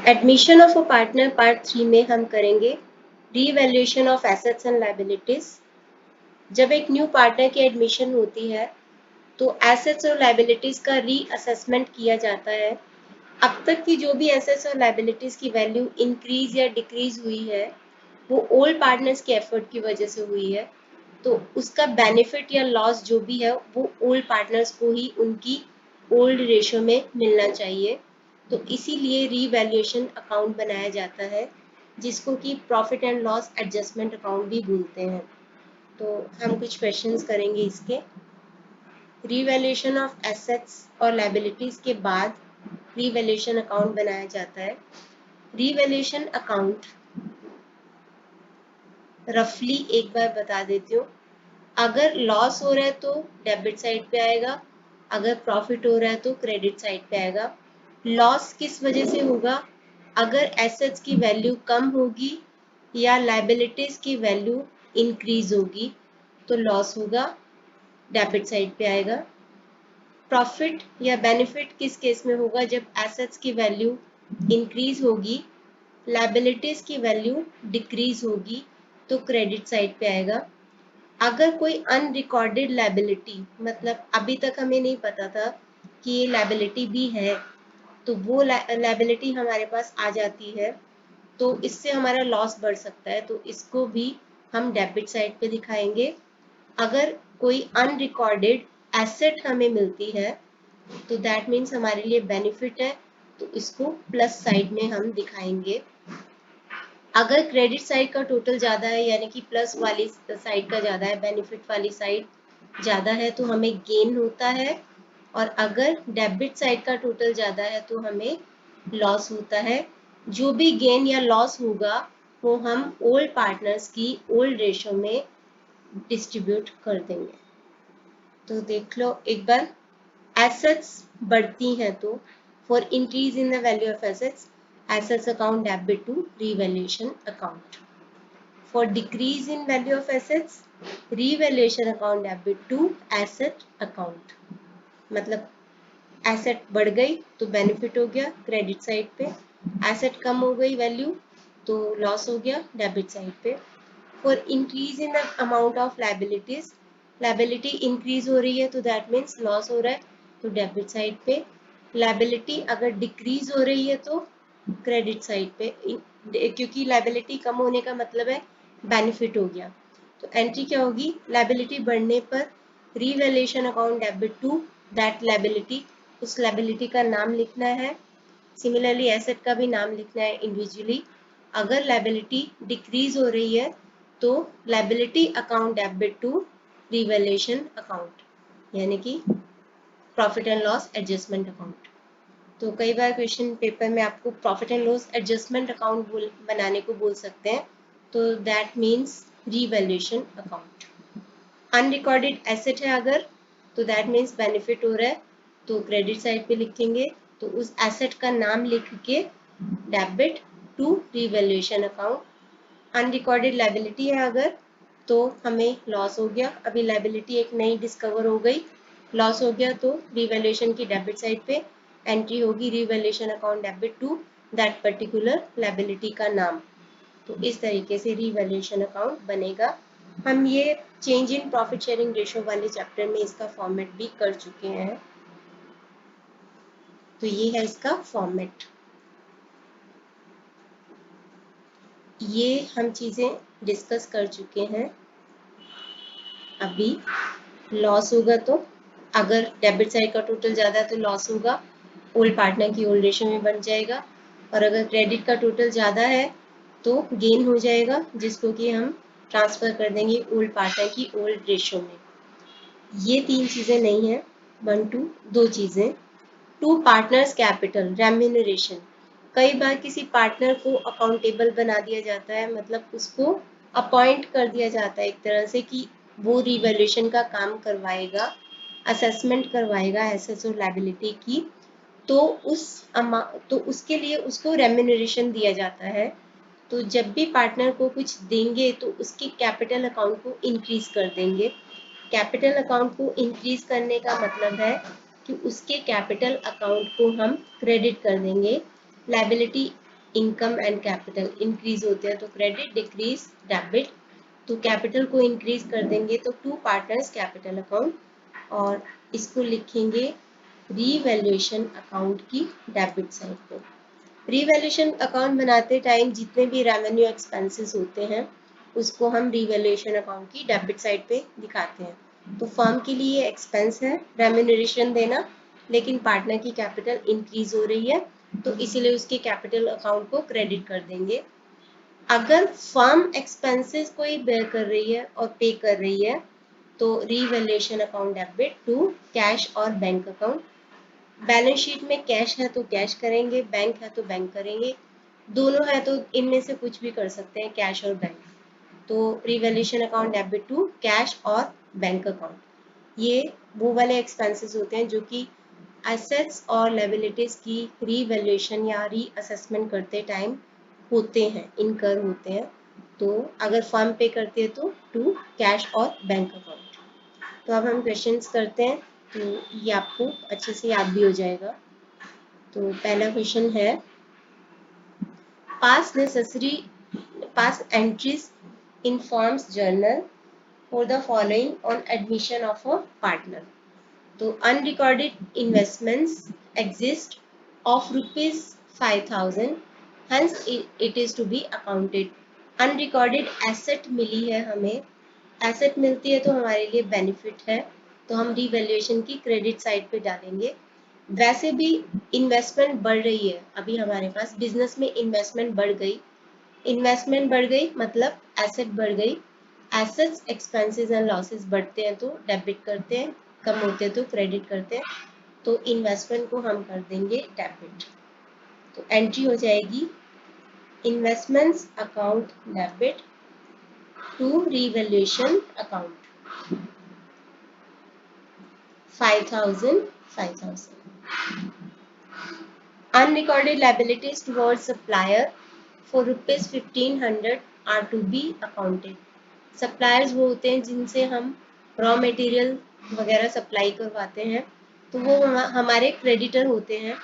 Admission of a partner part 3 में हम करेंगे revaluation of assets and liabilities. जब एक न्यू पार्टनर की एडमिशन होती है तो एसेट्स और लायबिलिटीज का रीअसेसमेंट किया जाता है। अब तक की जो भी एसेट्स और लायबिलिटीज की वैल्यू इंक्रीज या डिक्रीज हुई है वो ओल्ड पार्टनर्स के एफर्ट की वजह से हुई है, तो उसका बेनिफिट या लॉस जो भी है वो ओल्ड पार्टनर्स को ही उनकी ओल्ड रेशो में मिलना चाहिए। तो इसीलिए रीवैल्यूएशन अकाउंट बनाया जाता है जिसको कि profit and loss adjustment account भी बोलते हैं। तो हम कुछ क्वेश्चंस करेंगे इसके। रीवैल्यूएशन ऑफ एसेट्स और लायबिलिटीज के बाद रीवैल्यूएशन अकाउंट बनाया जाता है। रीवैल्यूएशन अकाउंट रफली एक बार बता देती हूँ। अगर लॉस हो रहा है तो डेबिट साइड पे आएगा, अगर प्रॉफिट हो रहा है तो क्रेडिट साइड पे आएगा। लॉस किस वजह से होगा? अगर एसेट्स की वैल्यू कम होगी या लायबिलिटीज की वैल्यू इंक्रीज होगी तो लॉस होगा, डेबिट साइड पे आएगा। प्रॉफिट या बेनिफिट किस केस में होगा? जब एसेट्स की वैल्यू इंक्रीज होगी, लायबिलिटीज की वैल्यू डिक्रीज होगी तो क्रेडिट साइड पे आएगा। अगर कोई अनरिकॉर्डेड लायबिलिटी, मतलब अभी तक हमें नहीं पता था कि ये लायबिलिटी भी है, तो वो लायबिलिटी हमारे पास आ जाती है तो इससे हमारा लॉस बढ़ सकता है, तो इसको भी हम डेबिट साइड पे दिखाएंगे। अगर कोई अनरिकॉर्डेड एसेट हमें मिलती है तो दैट मीन्स हमारे लिए बेनिफिट है, तो इसको प्लस साइड में हम दिखाएंगे। अगर क्रेडिट साइड का टोटल ज़्यादा है यानी कि प्लस वाली साइड का ज़्यादा है, बेनिफिट वाली साइड ज़्यादा है तो हमें गेन होता है, और अगर डेबिट साइड का टोटल ज़्यादा है तो हमें लॉस होता है। जो भी गेन या लॉस होगा वो हम ओल्ड पार्टनर्स की ओल्ड रेशो में डिस्ट्रीब्यूट कर देंगे। तो देख लो एक बार, एसेट्स बढ़ती हैं तो for increase in the value of assets, assets account debit to revaluation account. For decrease in value of assets, revaluation account debit to asset account. मतलब एसेट बढ़ गई तो बेनिफिट हो गया क्रेडिट साइड पे, एसेट कम हो गई वैल्यू तो लॉस हो गया डेबिट साइड पे। For increase in the amount of liabilities, liability increase हो रही है तो दैट मीन्स लॉस हो रहा है तो डेबिट साइड पे। लायबिलिटी अगर डिक्रीज हो रही है तो क्रेडिट साइड पे, क्योंकि लायबिलिटी कम होने का मतलब है बेनिफिट हो गया। तो एंट्री क्या होगी? लायबिलिटी बढ़ने पर revaluation account debit to that liability, उस लायबिलिटी का नाम लिखना है। सिमिलरली एसेट का भी नाम लिखना है इंडिविजुअली। अगर लायबिलिटी डिक्रीज हो रही है तो liability account debit to revaluation account, यानी कि profit and loss adjustment account. तो कई बार क्वेश्चन पेपर में आपको profit and loss adjustment account बनाने को बोल सकते हैं, तो that means revaluation account. Unrecorded asset है अगर, तो दैट मीन्स बेनिफिट हो रहा है तो क्रेडिट साइड पे लिखेंगे, तो उस एसेट का नाम लिख के debit to revaluation account. Unrecorded liability है अगर तो हमें लॉस हो गया, अभी लायबिलिटी एक नई डिस्कवर हो गई, लॉस हो गया तो रीवैल्यूएशन की डेबिट साइड पे एंट्री होगी revaluation account debit to that particular liability का नाम। तो इस तरीके से रीवैल्यूएशन अकाउंट बनेगा। हम ये change in profit sharing ratio वाले चैप्टर में इसका फॉर्मेट भी कर चुके हैं, तो ये है इसका फॉर्मेट। ये हम चीज़ें डिस्कस कर चुके हैं। अभी लॉस होगा तो अगर डेबिट साइड का टोटल ज़्यादा है तो लॉस होगा, ओल्ड पार्टनर की ओल्ड रेशो में बन जाएगा, और अगर क्रेडिट का टोटल ज़्यादा है तो गेन हो जाएगा जिसको कि हम ट्रांसफ़र कर देंगे ओल्ड पार्टनर की ओल्ड रेशो में। ये 3 चीज़ें नहीं है, 1 2 2 चीज़ें। टू पार्टनर्स कैपिटल रेम्यूनरेशन, कई बार किसी पार्टनर को अकाउंटेबल बना दिया जाता है, मतलब उसको अपॉइंट कर दिया जाता है एक तरह से कि वो रिवैल्यूएशन का काम करवाएगा, असेसमेंट करवाएगा एसेट्स और लायबिलिटी की, तो तो उसके लिए उसको रेम्यूनरेशन दिया जाता है। तो जब भी पार्टनर को कुछ देंगे तो उसके कैपिटल अकाउंट को इंक्रीज कर देंगे। कैपिटल अकाउंट को इंक्रीज करने का मतलब है कि उसके कैपिटल अकाउंट को हम क्रेडिट कर देंगे। Liability income and capital increase होते हैं तो क्रेडिट, डिक्रीज डेबिट। तो कैपिटल को इंक्रीज कर देंगे तो टू पार्टनर्स कैपिटल अकाउंट, और इसको लिखेंगे रीवैल्यूएशन अकाउंट की डेबिट साइड पे। रीवैल्यूएशन अकाउंट बनाते टाइम जितने भी रेवेन्यू एक्सपेंसेस होते हैं उसको हम रीवैल्यूएशन अकाउंट की डेबिट साइड पे दिखाते हैं। तो फर्म के लिए एक्सपेंस है रेम्यूनरेशन देना, लेकिन पार्टनर की कैपिटल इंक्रीज हो रही है तो इसीलिए उसके कैपिटल अकाउंट को क्रेडिट कर देंगे। अगर फर्म एक्सपेंसेस कोई बेयर कर रही है और पे कर रही है तो revaluation account debit to cash और बैंक अकाउंट। बैलेंस शीट में कैश है तो कैश करेंगे, बैंक है तो बैंक करेंगे, दोनों है तो इनमें से कुछ भी कर सकते हैं, कैश और बैंक। तो revaluation account debit to cash और बैंक अकाउंट। ये वो वाले एक्सपेंसेस होते हैं जो कि एसेट्स और लायबिलिटीज की रीवैल्यूएशन या रीअसेसमेंट करते टाइम होते हैं, इनकर होते हैं। तो अगर फर्म पे करती है तो टू कैश और बैंक अकाउंट। तो अब हम क्वेश्चंस करते हैं तो ये आपको अच्छे से याद भी हो जाएगा। तो पहला क्वेश्चन है pass entries in firm's journal for the following on admission of a partner. तो unrecorded investments exist of ₹5,000, hence it is to be accounted। Unrecorded asset मिली है हमें, एसेट मिलती है तो हमारे लिए बेनिफिट है तो हम रीवैल्यूएशन की क्रेडिट साइड पे डालेंगे। वैसे भी इन्वेस्टमेंट बढ़ रही है, अभी हमारे पास बिजनेस में इन्वेस्टमेंट बढ़ गई मतलब एसेट बढ़ गई। एसेट्स एक्सपेंसेस एंड लॉसेस बढ़ते हैं तो डेबिट करते हैं, कम होते हैं तो क्रेडिट करते हैं। तो इन्वेस्टमेंट को हम कर देंगे डेबिट। तो एंट्री हो जाएगी investments account debit to revaluation account 5,000। Unrecorded liabilities towards supplier for ₹1,500 are to be accounted। Suppliers वो होते हैं जिनसे हम रॉ मटेरियल वगैरह सप्लाई करवाते हैं तो वो हमारे क्रेडिटर होते हैं।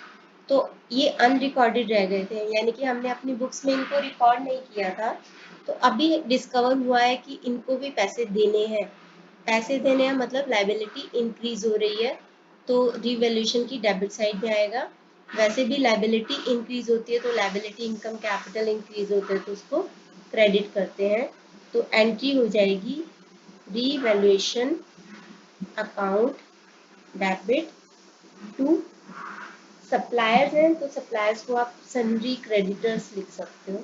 तो ये अनरिकॉर्डेड रह गए थे, यानी कि हमने अपनी बुक्स में इनको रिकॉर्ड नहीं किया था। तो अभी डिस्कवर हुआ है कि इनको भी पैसे देने हैं। पैसे देने हैं मतलब लायबिलिटी इंक्रीज हो रही है तो रिवैल्यूएशन की डेबिट साइड में आएगा। वैसे भी लायबिलिटी इंक्रीज होती है तो लायबिलिटी इनकम कैपिटल इंक्रीज होता है तो उसको क्रेडिट करते हैं। तो एंट्री हो जाएगी revaluation account debit to suppliers हैं तो सप्लायर्स को आप सन्ड्री क्रेडिटर्स लिख सकते हो।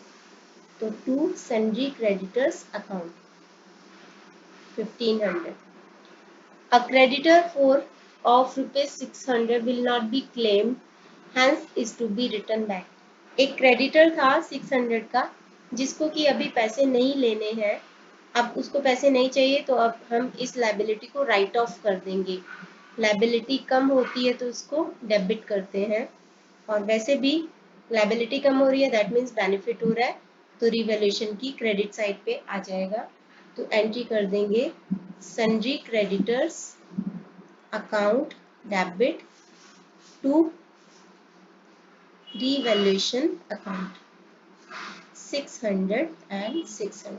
तो to sundry creditors account 1,500। A creditor for of ₹600 will not be claimed, hence is to be written back। एक क्रेडिटर था 600 का जिसको कि अभी पैसे नहीं लेने हैं, अब उसको पैसे नहीं चाहिए तो अब हम इस लायबिलिटी को राइट ऑफ कर देंगे। लायबिलिटी कम होती है तो उसको डेबिट करते हैं, और वैसे भी लायबिलिटी कम हो रही है दैट मीन्स बेनिफिट हो रहा है तो रिवैल्यूएशन की क्रेडिट साइड पे आ जाएगा। तो एंट्री कर देंगे sundry creditors account debit to revaluation account 600 and 600।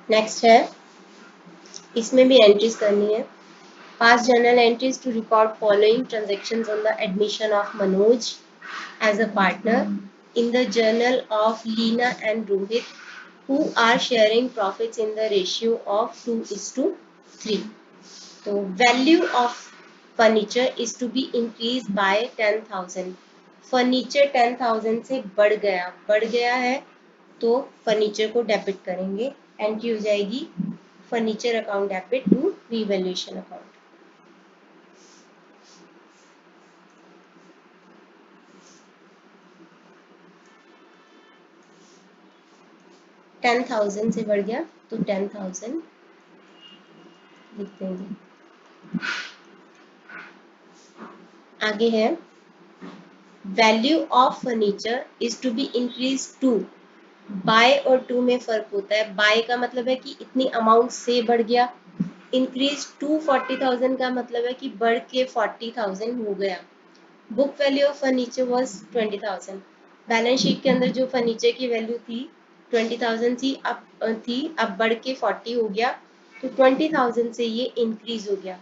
Next है, इसमें भी एंट्रीज करनी है। Pass journal entries to record following transactions on the admission of Manoj as a partner in the journal of Leena and Rohit who are sharing profits in the ratio of 2:3। तो value of furniture is to be increase by 10,000। Furniture 10,000 से बढ़ गया है तो furniture को debit करेंगे। Entry हो जाएगी furniture account debit to revaluation account. $10,000 से बढ़ गया तो 10,000 लिख देंगे। आगे है value of furniture is to be increase to. By और टू में फर्क होता है। बाय का मतलब है कि इतनी अमाउंट से बढ़ गया, इंक्रीज टू 40,000 का मतलब है कि बढ़ के 40,000 हो गया। Book value of furniture was 20,000। Balance sheet के अंदर जो फर्नीचर की वैल्यू थी 20,000 थी, अब बढ़ के 40 हो गया, तो 20,000 से ये इंक्रीज हो गया।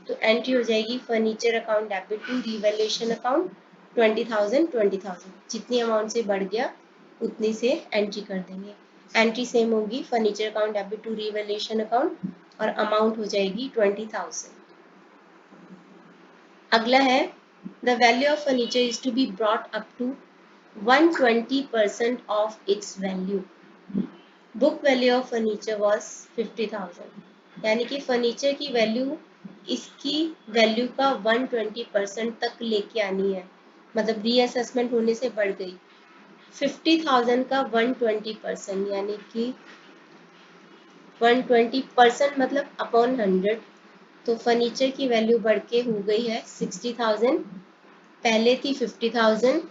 तो एंट्री हो जाएगी furniture account debit to revaluation account 20,000 जितनी अमाउंट से बढ़ गया उतनी से एंट्री कर देंगे। एंट्री सेम होगी furniture account debit to revaluation account और अमाउंट हो जाएगी 20,000। अगला है the value of furniture is to be brought up to 120% of its value. Book value of furniture was 50,000, यानी कि फर्नीचर की वैल्यू इसकी वैल्यू का 120% तक लेके आनी है, मतलब रीअसेसमेंट होने से बढ़ गई। 50,000 का 120% यानी कि 120% मतलब अपॉन 100, तो फर्नीचर की वैल्यू बढ़ के हो गई है 60,000। पहले थी 50,000,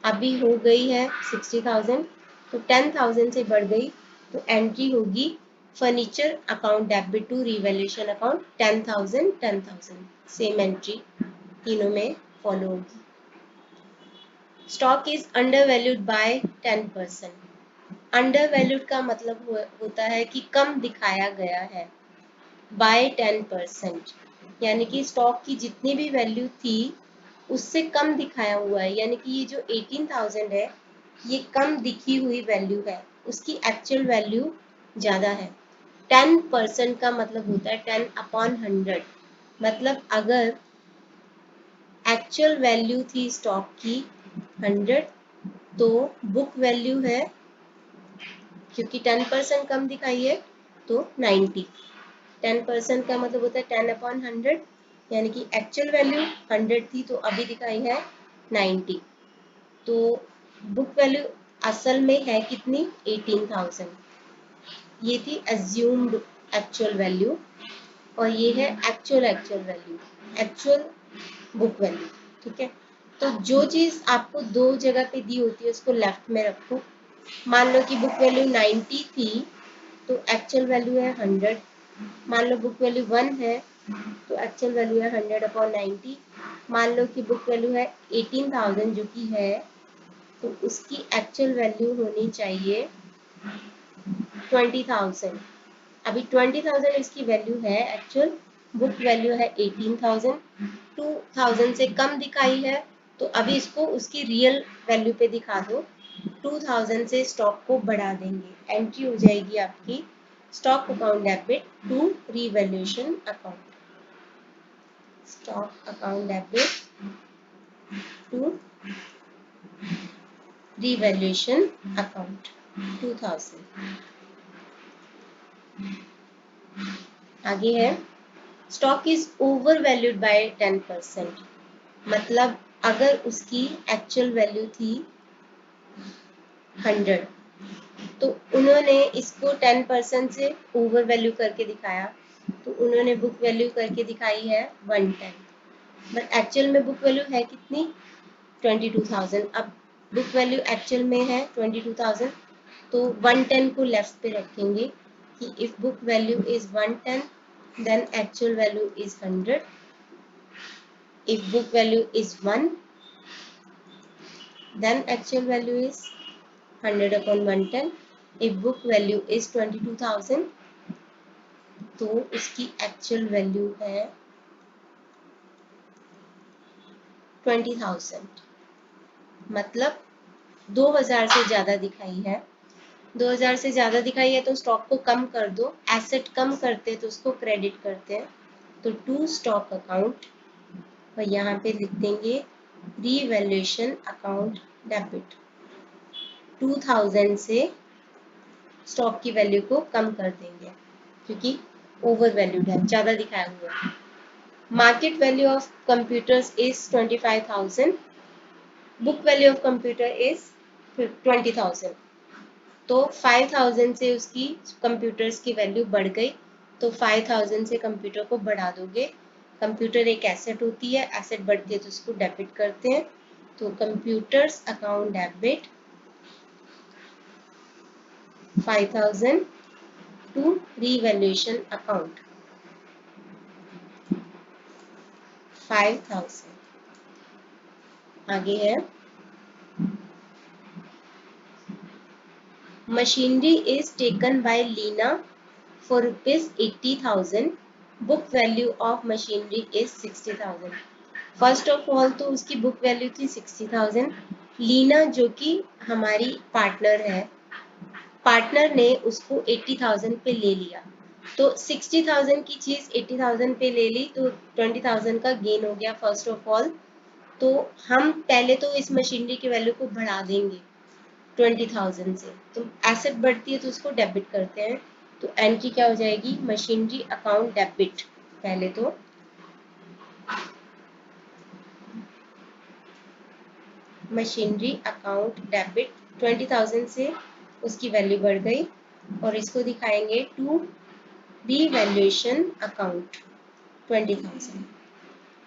अभी हो गई है 60,000, तो 10,000 से बढ़ गई, तो एंट्री होगी furniture account debit to revaluation account 10,000 10,000। Same entry तीनों में फॉलो होगी। Stock is under valued by 10%। Under valued का मतलब होता है कि कम दिखाया गया है बाय 10%, यानी कि स्टॉक की जितनी भी वैल्यू थी उससे कम दिखाया हुआ है, यानी कि ये जो 18,000 है ये कम दिखी हुई वैल्यू है, उसकी एक्चुअल वैल्यू ज़्यादा है। 10% का मतलब होता है 10 अपॉन 100, मतलब अगर एक्चुअल वैल्यू थी स्टॉक की 100 तो बुक वैल्यू है, क्योंकि 10% कम दिखाई है तो 90। 10% का मतलब होता है 10 अपॉन 100, यानी कि एक्चुअल वैल्यू 100 थी तो अभी दिखाई है 90। तो बुक वैल्यू असल में है कितनी 18,000। ये थी अज्यूम्ड एक्चुअल वैल्यू और ये है actual value, actual book value. ठीक है, तो जो चीज़ आपको दो जगह पे दी होती है उसको लेफ्ट में रखो। मान लो कि बुक वैल्यू 90 थी तो एक्चुअल वैल्यू है 100। मान लो बुक वैल्यू 1 है तो एक्चुअल वैल्यू है 100 अपॉन 90। मान लो कि बुक वैल्यू है 18,000 जो कि है, तो उसकी एक्चुअल वैल्यू होनी चाहिए 20,000। अभी 20,000 इसकी वैल्यू है, एक्चुअल बुक वैल्यू है 18,000, 2,000 से कम दिखाई है तो अभी इसको उसकी रियल वैल्यू पे दिखा दो। 2,000 से स्टॉक को बढ़ा देंगे, एंट्री हो जाएगी आपकी stock account debit to revaluation account. Stock account debit to revaluation account 2,000। आगे है stock is over valued by 10%, मतलब अगर उसकी एक्चुअल वैल्यू थी 100 तो उन्होंने इसको 10% से ओवर वैल्यू करके दिखाया, तो उन्होंने बुक वैल्यू करके दिखाई है 110, बट एक्चुअल में बुक वैल्यू है कितनी 22,000। अब बुक वैल्यू एक्चुअल में है 22,000 तो 110 को लेफ्ट पे रखेंगे कि if book value is 110 then actual value is 100। if book value is 1 then actual value is 100 upon 110। if book value is 22,000 तो उसकी एक्चुअल वैल्यू है 20,000, मतलब 2,000 से ज़्यादा दिखाई है। 2,000 से ज़्यादा दिखाई है तो स्टॉक को कम कर दो, एसेट कम करते हैं तो उसको क्रेडिट करते हैं, तो टू स्टॉक अकाउंट और यहाँ पे लिख देंगे रीवैल्यूएशन अकाउंट डेबिट। 2,000 से स्टॉक की वैल्यू को कम कर देंगे क्योंकि ओवर वैल्यूड है, ज़्यादा दिखाया हुआ है। Market value of computers is 25,000, book value of computer is 20,000, तो 5,000 से उसकी कंप्यूटर्स की वैल्यू बढ़ गई, तो 5,000 से कंप्यूटर को बढ़ा दोगे। कंप्यूटर एक एसेट होती है, एसेट बढ़ती है तो उसको डेबिट करते हैं, तो computers account debit 5,000 to revaluation account 5000। आगे है machinery is taken by Leena for ₹80,000। Book value of machinery is 60,000। First of all तो उसकी बुक वैल्यू थी 60,000। लीना जो कि हमारी पार्टनर है, पार्टनर ने उसको 80,000 पे ले लिया, तो 60,000 की चीज 80,000 पे ले ली तो 20,000 का गेन हो गया फर्स्ट ऑफ ऑल। तो हम पहले तो इस मशीनरी की वैल्यू को बढ़ा देंगे 20,000 से, तो एसेट बढ़ती है तो उसको डेबिट करते हैं। तो एंट्री क्या हो जाएगी, मशीनरी अकाउंट डेबिट। पहले तो मशीनरी अकाउंट डेबिट 20,000 से उसकी वैल्यू बढ़ गई, और इसको दिखाएंगे टू रीवैल्यूएशन अकाउंट 20,000।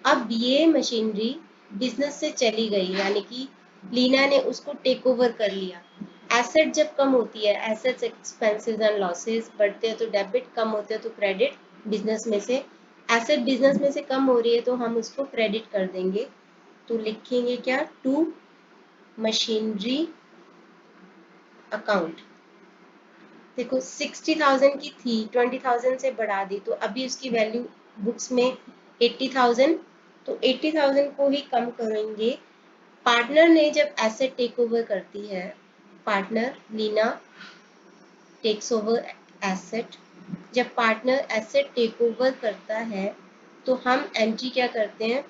अब ये मशीनरी बिजनेस से चली गई, यानी कि लीना ने उसको टेक ओवर कर लिया। एसेट जब कम होती है, एसेट्स एक्सपेंसेस एंड लॉसेस बढ़ते हैं तो डेबिट, कम होते हैं तो क्रेडिट। बिजनेस में से एसेट बिजनेस में से कम हो रही है तो हम उसको क्रेडिट कर देंगे। तो लिखेंगे क्या, टू मशीनरी अकाउंट। देखो 60,000 की थी, 20,000 से बढ़ा दी, तो अभी उसकी वैल्यू बुक्स में 80,000, तो 80,000 को ही कम करेंगे। पार्टनर ने जब एसेट टेक ओवर करती है, partner Leena takes over asset, जब पार्टनर एसेट टेक ओवर करता है तो हम एंट्री क्या करते हैं,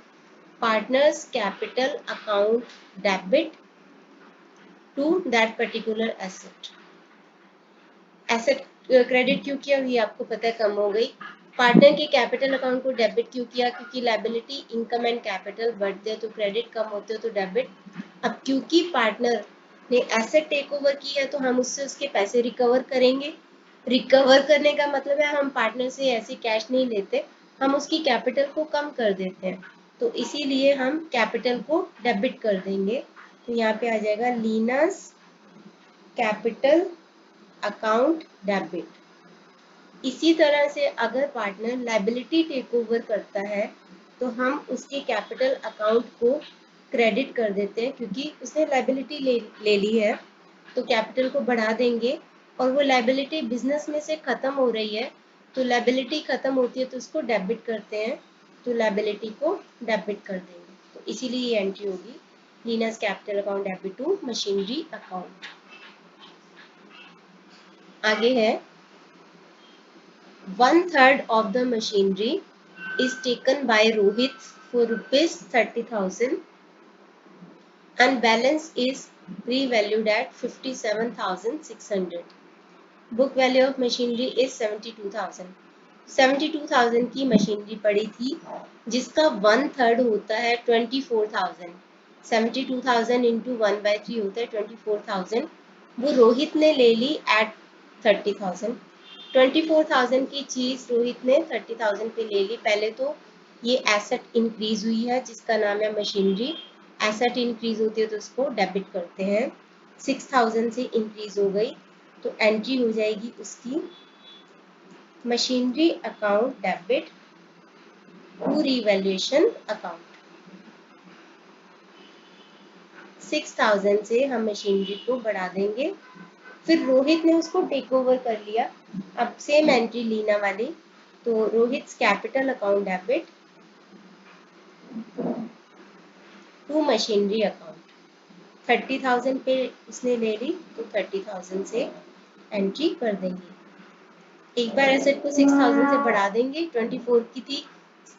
partners capital account debit to that particular asset. Asset credit क्यों किया, ये आपको पता है, कम हो गई। पार्टनर के कैपिटल अकाउंट को डेबिट क्यों किया, क्योंकि लायबिलिटी इनकम एंड कैपिटल बढ़ते हैं तो क्रेडिट, कम होते हैं तो डेबिट। अब क्योंकि पार्टनर ने एसेट टेक ओवर किया है तो हम उससे उसके पैसे रिकवर करेंगे। रिकवर करने का मतलब है हम पार्टनर से ऐसे कैश नहीं लेते, हम उसकी कैपिटल को कम कर देते हैं, तो इसीलिए हम कैपिटल को डेबिट कर देंगे। तो यहाँ पे आ जाएगा लीनास कैपिटल अकाउंट डेबिट। इसी तरह से अगर पार्टनर लायबिलिटी टेक ओवर करता है तो हम उसके कैपिटल अकाउंट को क्रेडिट कर देते हैं, क्योंकि उसने लायबिलिटी ले ली है तो कैपिटल को बढ़ा देंगे, और वो लायबिलिटी बिजनेस में से खत्म हो रही है, तो लायबिलिटी खत्म होती है तो उसको डेबिट करते हैं, तो लायबिलिटी को डेबिट कर देंगे। तो इसीलिए ये एंट्री होगी Leena's capital account debit to machinery account. आगे है 1/3 of the machinery is taken by Rohit for ₹30,000 and balance is revalued at 57,600. Book value of machinery is 72,000. 72,000 की मशीनरी पड़ी थी जिसका 1/3 होता है 24,000। 72,000 इंटू 1/3 होता है 24,000। वो रोहित ने ले ली एट 30,000। 24,000 की चीज रोहित ने 30,000 पे ले ली। पहले तो ये एसेट इंक्रीज हुई है जिसका नाम है मशीनरी। एसेट इंक्रीज होती है तो उसको डेबिट करते हैं। 6,000 से इंक्रीज हो गई तो एंट्री हो जाएगी उसकी machinery account debit to revaluation account. 6,000 से हम मशीनरी को बढ़ा देंगे, फिर रोहित ने उसको टेक ओवर कर लिया। अब सेम एंट्री लीना वाली, तो Rohit capital account debit to machinery account. 30,000 पे उसने ले ली तो 30,000 से एंट्री कर देंगे। एक बार एसेट को 6,000 से बढ़ा देंगे, 24 की थी,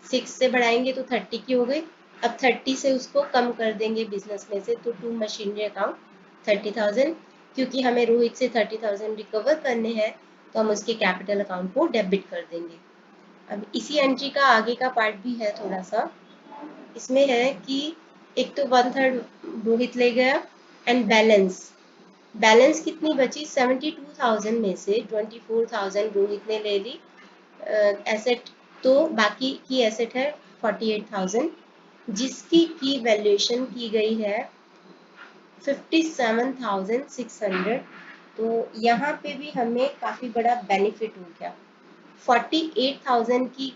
6 से बढ़ाएंगे तो 30 की हो गई। अब 30 से उसको कम कर देंगे बिजनेस में से, तो टू मशीनरी अकाउंट 30,000। क्योंकि हमें रोहित से 30,000 रिकवर करने हैं तो हम उसके कैपिटल अकाउंट को डेबिट कर देंगे। अब इसी एंट्री का आगे का पार्ट भी है थोड़ा सा। इसमें है कि एक तो 1/3 रोहित ले गया एंड बैलेंस कितनी बची, 72,000 में से 24,000 रोहित ने ले ली एसेट, तो बाकी की एसेट है 48,000 जिसकी की वैल्यूएशन की गई है 57,600। तो यहाँ पे भी हमें काफ़ी बड़ा बेनिफिट हो गया। 48,000 की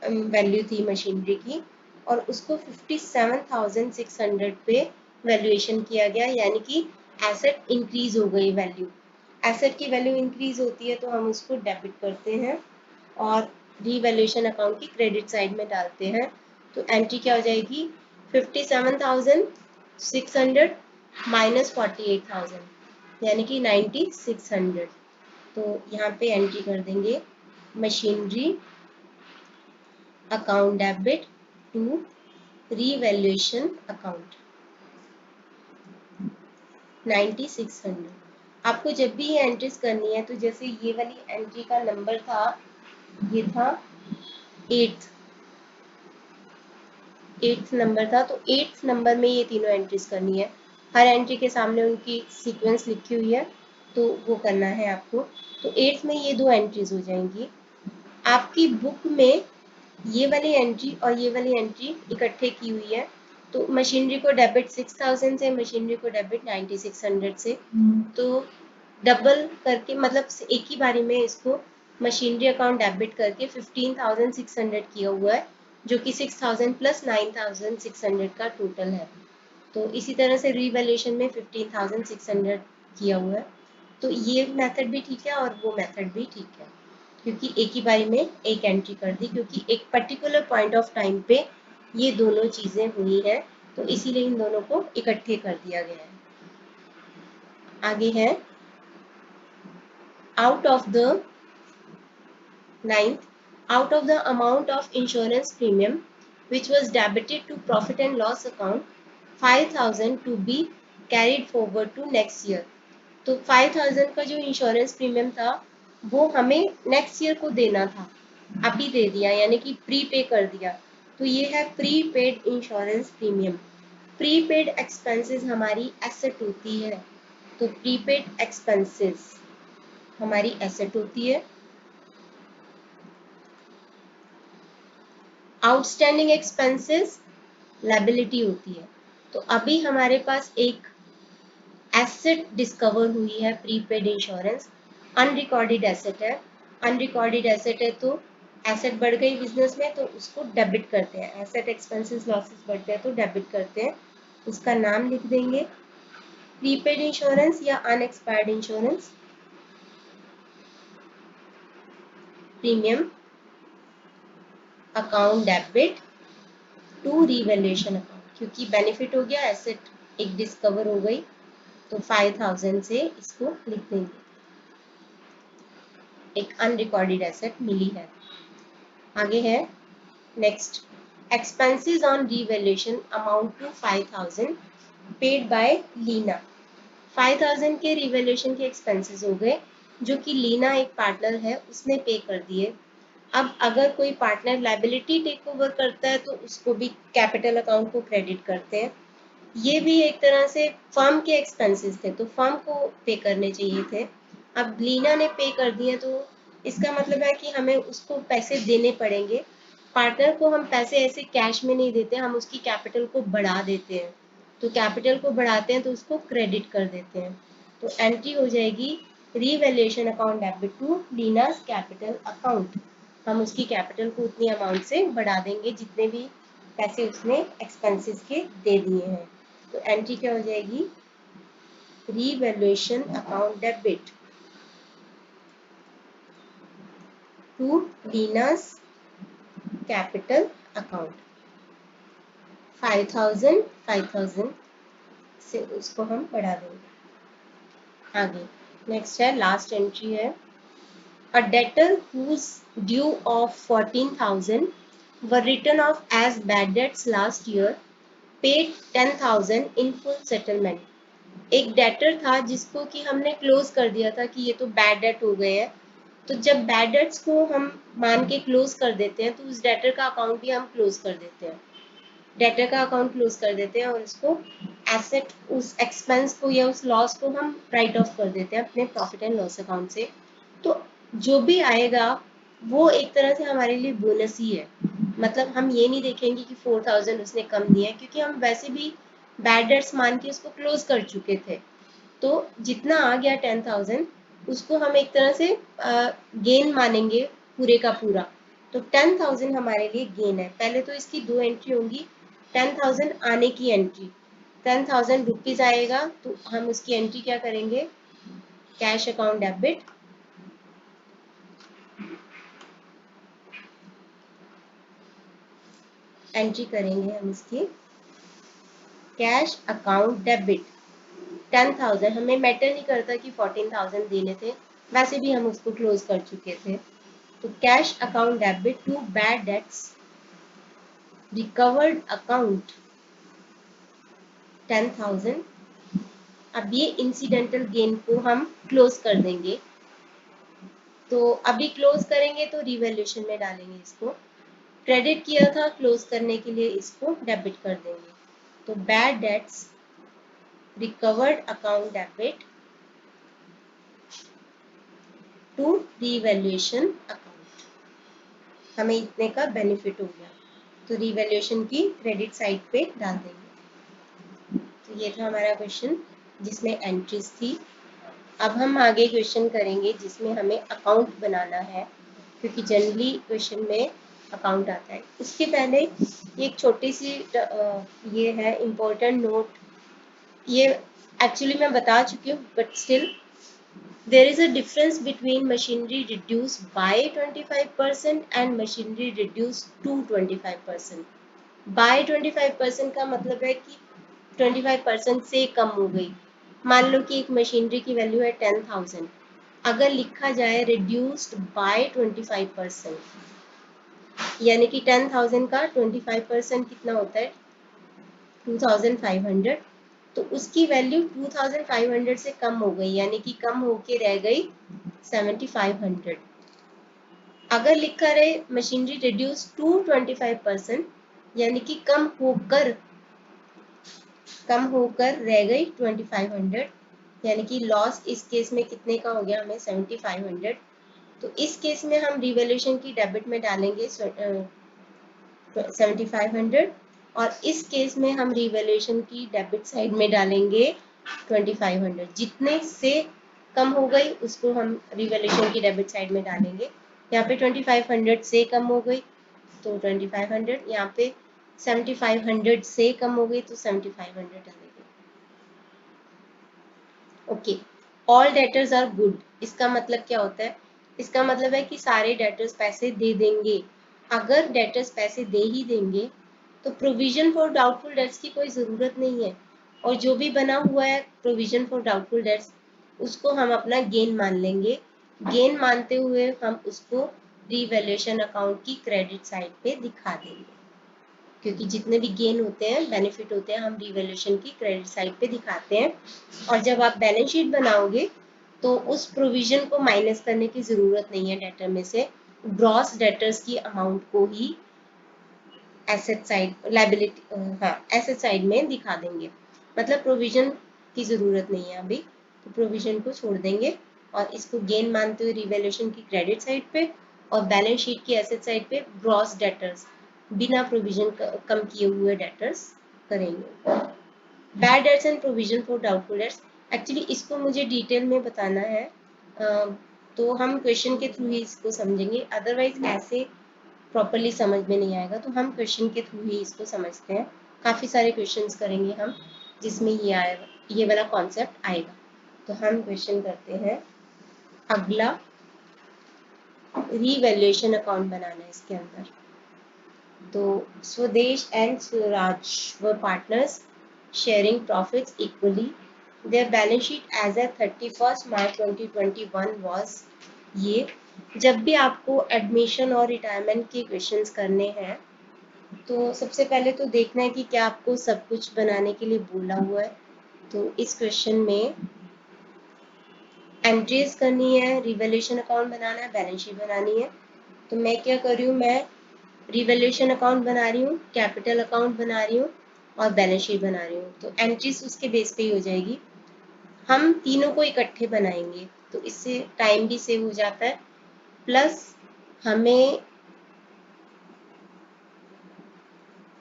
वैल्यू थी मशीनरी की और उसको 57,600 पे वैल्यूएशन किया गया, यानी कि एसेट इंक्रीज हो गई वैल्यू। एसेट की वैल्यू इंक्रीज होती है तो हम उसको डेबिट करते हैं और रीवैल्यूएशन अकाउंट की क्रेडिट साइड में डालते हैं। तो एंट्री क्या हो जाएगी, 57,600 माइनस 48,000 यानी कि 9,600। तो यहाँ पे एंट्री कर देंगे machinery account debit to revaluation account 9,600। आपको जब भी ये एंट्रीज करनी है तो जैसे ये वाली एंट्री का नंबर था, ये था 8th नंबर था, तो 8th नंबर में ये तीनों एंट्रीज करनी है। हर एंट्री के सामने उनकी सीक्वेंस लिखी हुई है तो वो करना है आपको। तो 8th में ये दो एंट्रीज हो जाएंगी। आपकी बुक में ये वाली एंट्री और ये वाली एंट्री इकट्ठे की हुई है। तो मशीनरी को डेबिट 6,000 से, मशीनरी को डेबिट 9,600 से। तो डबल करके मतलब एक ही बारी में इसको मशीनरी अकाउंट डेबिट करके 15,600 किया हुआ है, जो कि 6,000 प्लस 9,600 का टोटल है। तो इसी तरह से रीवैल्यूएशन में 15,600 किया हुआ है। तो ये मेथड भी ठीक है और वो मेथड भी ठीक है, क्योंकि एक ही बारी में एक एंट्री कर दी, क्योंकि एक पर्टिकुलर पॉइंट ऑफ टाइम पे ये दोनों चीजें हुई हैं, तो इसीलिए इन दोनों को इकट्ठे कर दिया गया है। आगे है out of the 9th, out of the amount of insurance premium which was debited to profit and loss account, 5,000 to be carried forward to next year। तो 5,000 का जो इंश्योरेंस प्रीमियम था वो हमें नेक्स्ट ईयर को देना था, अभी दे दिया, यानी कि प्री पे कर दिया। तो ये है pre paid insurance premium. Pre paid expenses हमारी एसेट होती है, तो प्री पेड एक्सपेंसेस हमारी एसेट होती है। आउटस्टैंडिंग एक्सपेंसेस लायबिलिटी होती है। तो अभी हमारे पास एक एसेट डिस्कवर हुई है, प्रीपेड इंश्योरेंस, अनरिकॉर्डेड एसेट है। अनरिकॉर्डेड एसेट है तो एसेट बढ़ गई बिजनेस में तो उसको डेबिट करते हैं, एसेट एक्सपेंसेस लॉसेस बढ़ते हैं तो डेबिट करते हैं। उसका नाम लिख देंगे प्रीपेड इंश्योरेंस या unexpired insurance premium account debit to revaluation account, क्योंकि बेनिफिट हो गया, एसेट एक डिस्कवर हो गई, तो 5,000 से इसको लिख देंगे, एक अनरिकॉर्डेड एसेट मिली है। आगे है next, expenses on revaluation amount to 5,000 paid by Leena. 5,000 के रिवैल्यूएशन के एक्सपेंसेस हो गए, जो कि लीना एक पार्टनर है उसने पे कर दिए। अब अगर कोई पार्टनर लायबिलिटी टेक ओवर करता है तो उसको भी कैपिटल अकाउंट को क्रेडिट करते हैं। ये भी एक तरह से फर्म के एक्सपेंसेस थे तो फर्म को पे करने चाहिए थे। अब लीना ने पे कर दिए तो इसका मतलब है कि हमें उसको पैसे देने पड़ेंगे। पार्टनर को हम पैसे ऐसे कैश में नहीं देते, हम उसकी कैपिटल को बढ़ा देते हैं। तो कैपिटल को बढ़ाते हैं तो उसको क्रेडिट कर देते हैं। तो एंट्री हो जाएगी revaluation account debit to Leena's capital account. हम उसकी कैपिटल को उतनी अमाउंट से बढ़ा देंगे जितने भी पैसे उसने एक्सपेंसेस के दे दिए हैं। तो एंट्री क्या हो जाएगी, revaluation account debit to Leena's capital account 5,000 से उसको हम बढ़ा देंगे। आगे नेक्स्ट है, लास्ट एंट्री है, a debtor whose due of 14,000 were written off as bad debts last year, paid 10,000 in full settlement। एक डेटर था जिसको कि हमने क्लोज कर दिया था कि ये तो बैड डेट हो गए हैं। तो जब बैड डेट्स को हम मान के क्लोज कर देते हैं तो उस डेटर का अकाउंट भी हम क्लोज कर देते हैं, डेटर का अकाउंट क्लोज कर देते हैं और उसको एसेट, उस एक्सपेंस को या उस लॉस को हम राइट ऑफ कर देते हैं अपने प्रॉफिट एंड लॉस अकाउंट से। तो जो भी आएगा वो एक तरह से हमारे लिए बोनस ही है। मतलब हम ये नहीं देखेंगे कि 4,000 उसने कम दिया है, क्योंकि हम वैसे भी बैड डेट्स मान के उसको क्लोज कर चुके थे। तो जितना आ गया 10,000 उसको हम एक तरह से गेन मानेंगे पूरे का पूरा। तो 10,000 हमारे लिए गेन है। पहले तो इसकी 2 एंट्री होंगी। 10,000 आने की एंट्री 10,000 रुपीज आएगा, तो हम उसकी एंट्री क्या करेंगे, कैश अकाउंट डेबिट, एंट्री करेंगे हम इसकी कैश अकाउंट डेबिट 10,000। हमें मैटर नहीं करता कि 14,000 देने थे, वैसे भी हम उसको क्लोज कर चुके थे। तो cash account debit to bad debts recovered account 10,000। अब ये इंसिडेंटल गेन को हम क्लोज कर देंगे। तो अभी क्लोज करेंगे तो रिवैल्यूएशन में डालेंगे इसको। क्रेडिट किया था, क्लोज करने के लिए इसको डेबिट कर देंगे। तो bad debts recovered account debit to revaluation account, हमें इतने का बेनिफिट हो गया। तो रिवैल्यूएशन की क्रेडिट साइड पे डाल देंगे। तो ये था हमारा क्वेश्चन जिसमें एंट्रीज थी। अब हम आगे क्वेश्चन करेंगे जिसमें हमें अकाउंट बनाना है, क्योंकि जनरली क्वेश्चन में अकाउंट आता है। उसके पहले एक छोटी सी ये है इम्पोर्टेंट नोट। ये एक्चुअली मैं बता चुकी हूँ, but still there is a difference between machinery reduced by 25% and machinery reduced to 25%. by 25% का मतलब है कि 25% से कम हो गई। मान लो कि एक मशीनरी की वैल्यू है 10,000, अगर लिखा जाए रिड्यूस्ड बाय 25%, यानी कि 10,000 का 25% कितना होता है 2,500, तो उसकी वैल्यू 2,500 से कम हो गई, यानी कि कम होके रह गई 7,500। अगर लिखा रहे मशीनरी रिड्यूस टू 25%, यानी कि कम होकर रह गई 2,500, यानी कि लॉस इस केस में कितने का हो गया, हमें 7,500। तो इस केस में हम रिवैल्यूएशन की डेबिट में डालेंगे 7,500, और इस केस में हम रिवैल्यूएशन की डेबिट साइड में डालेंगे 2,500। जितने से कम हो गई उसको हम रिवैल्यूएशन की डेबिट साइड में डालेंगे। यहाँ पे 2,500 से कम हो गई तो 2,500, यहाँ पे 7,500 से कम हो गई तो 7,500 डालेंगे। Okay, all debtors are good, इसका मतलब क्या होता है, इसका मतलब है कि सारे डेटर्स पैसे दे देंगे। अगर डेटर्स पैसे दे ही देंगे तो प्रोविजन फॉर डाउटफुल डेट्स की कोई ज़रूरत नहीं है, और जो भी बना हुआ है प्रोविजन फॉर डाउटफुल डेट्स उसको हम अपना गेन मान लेंगे। गेन मानते हुए हम उसको रिवैल्यूएशन अकाउंट की क्रेडिट साइड पे दिखा देंगे, क्योंकि जितने भी गेन होते हैं बेनिफिट होते हैं हम रिवैल्यूएशन की क्रेडिट साइड पे दिखाते हैं। और जब आप बैलेंस शीट बनाओगे तो उस प्रोविजन को माइनस करने की ज़रूरत नहीं है डेटर में से, ग्रॉस डेटर्स की अमाउंट को ही एसेट साइड एसेट साइड में दिखा देंगे। मतलब प्रोविजन की ज़रूरत नहीं है अभी, तो प्रोविजन को छोड़ देंगे और इसको गेन मानते हुए रिवैल्यूएशन की क्रेडिट साइड पे और बैलेंस शीट की एसेट साइड पे ग्रॉस डेटर्स बिना प्रोविजन कम किए हुए डेटर्स करेंगे। Bad debts and provision for doubtful dates, actually इसको मुझे डिटेल में बताना है, तो हम क्वेश्चन के थ्रू ही इसको समझेंगे, अदरवाइज ऐसे प्रॉपरली समझ में नहीं आएगा। तो हम क्वेश्चन के थ्रू ही इसको समझते हैं। काफ़ी सारे क्वेश्चंस करेंगे हम जिसमें ये आएगा, ये वाला कॉन्सेप्ट आएगा। तो हम क्वेश्चन करते हैं अगला, रीवैल्यूएशन अकाउंट बनाना है इसके अंदर। तो स्वदेश and Swaraj were partners sharing profits equally. Their balance sheet as at 31st March 2021 was ये। जब भी आपको एडमिशन और रिटायरमेंट के क्वेश्चंस करने हैं तो सबसे पहले तो देखना है कि क्या आपको सब कुछ बनाने के लिए बोला हुआ है। तो इस क्वेश्चन में एंट्रीज करनी है, रिवैल्यूएशन अकाउंट बनाना है, बैलेंस शीट बनानी है। तो मैं क्या कर रही हूँ, मैं रिवैल्यूएशन अकाउंट बना रही हूँ, कैपिटल अकाउंट बना रही हूँ और बैलेंस शीट बना रही हूँ। तो एंट्रीज उसके बेस पे ही हो जाएगी। हम तीनों को इकट्ठे बनाएंगे तो इससे टाइम भी सेव हो जाता है, प्लस हमें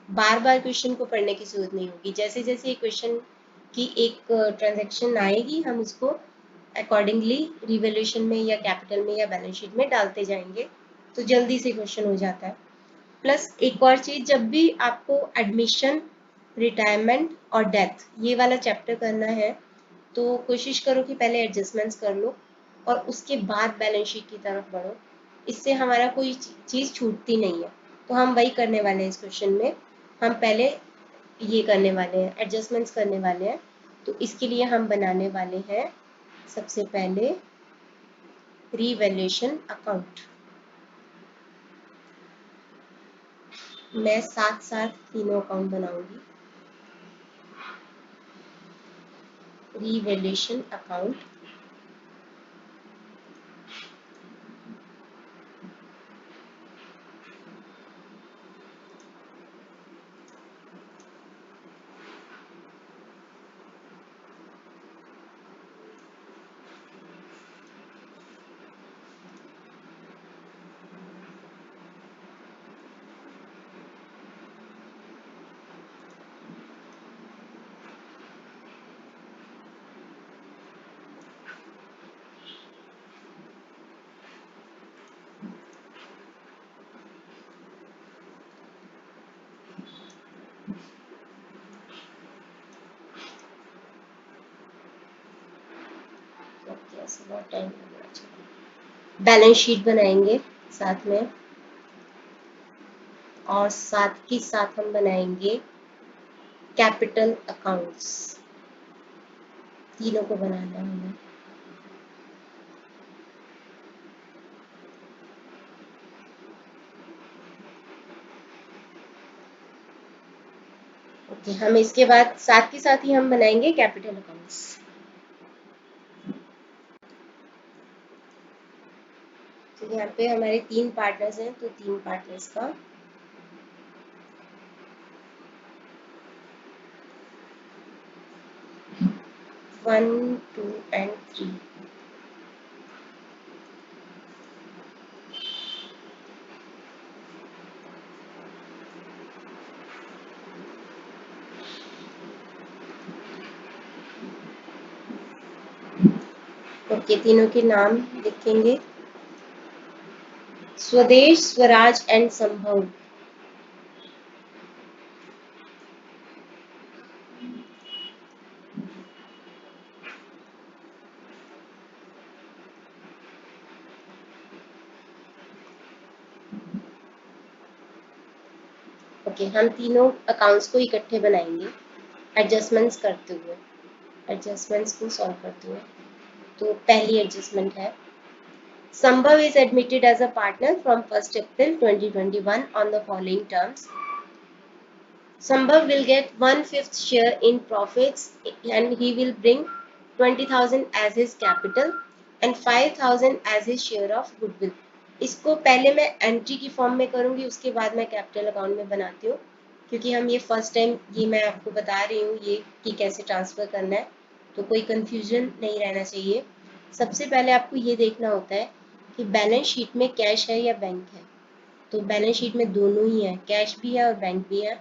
बार बार क्वेश्चन को पढ़ने की जरूरत नहीं होगी। जैसे जैसे ये क्वेश्चन की एक ट्रांजैक्शन आएगी, हम उसको अकॉर्डिंगली रिवैल्यूएशन में या कैपिटल में या बैलेंस शीट में डालते जाएंगे, तो जल्दी से क्वेश्चन हो जाता है। प्लस एक और चीज, जब भी आपको एडमिशन, रिटायरमेंट और डेथ ये वाला चैप्टर करना है तो कोशिश करो कि पहले एडजस्टमेंट्स कर लो और उसके बाद बैलेंस शीट की तरफ बढ़ो। इससे हमारा कोई चीज़ छूटती नहीं है। तो हम वही करने वाले हैं इस क्वेश्चन में। हम पहले ये करने वाले हैं, एडजस्टमेंट्स करने वाले हैं। तो इसके लिए हम बनाने वाले हैं सबसे पहले रीवैल्यूएशन अकाउंट। मैं साथ साथ तीनों अकाउंट बनाऊंगी। रीवैल्यूएशन अकाउंट, बहुत टाइम लगेगा। बैलेंस शीट बनाएंगे साथ में, और साथ ही साथ हम बनाएंगे कैपिटल अकाउंट्स। तीनों को बनाना है हमें। ओके, हम इसके बाद साथ ही हम बनाएंगे कैपिटल अकाउंट्स। तो यहाँ पे हमारे 3 पार्टनर्स हैं, तो 3 पार्टनर्स का वन, 2 एंड 3। ओके, तीनों के नाम लिखेंगे। स्वदेश, स्वराज एंड संभव। ओके, हम तीनों अकाउंट्स को इकट्ठे बनाएंगे एडजस्टमेंट्स करते हुए, एडजस्टमेंट्स को सॉल्व करते हुए। तो पहली एडजस्टमेंट है, Sambhav is admitted as a partner from 1st April 2021 on the following terms. Sambhav will get 1/5 share in profits and he will bring 20,000 as his capital and 5,000 as his share of goodwill. इसको पहले मैं entry की form में करूंगी, उसके बाद मैं capital account में बनाती हूँ, क्योंकि हम ये फर्स्ट टाइम ये मैं आपको बता रही हूँ ये कि कैसे ट्रांसफर करना है, तो कोई कंफ्यूजन नहीं रहना चाहिए। सबसे पहले आपको ये देखना होता है कि बैलेंस शीट में कैश है या बैंक है। तो बैलेंस शीट में दोनों ही है, कैश भी है और बैंक भी है,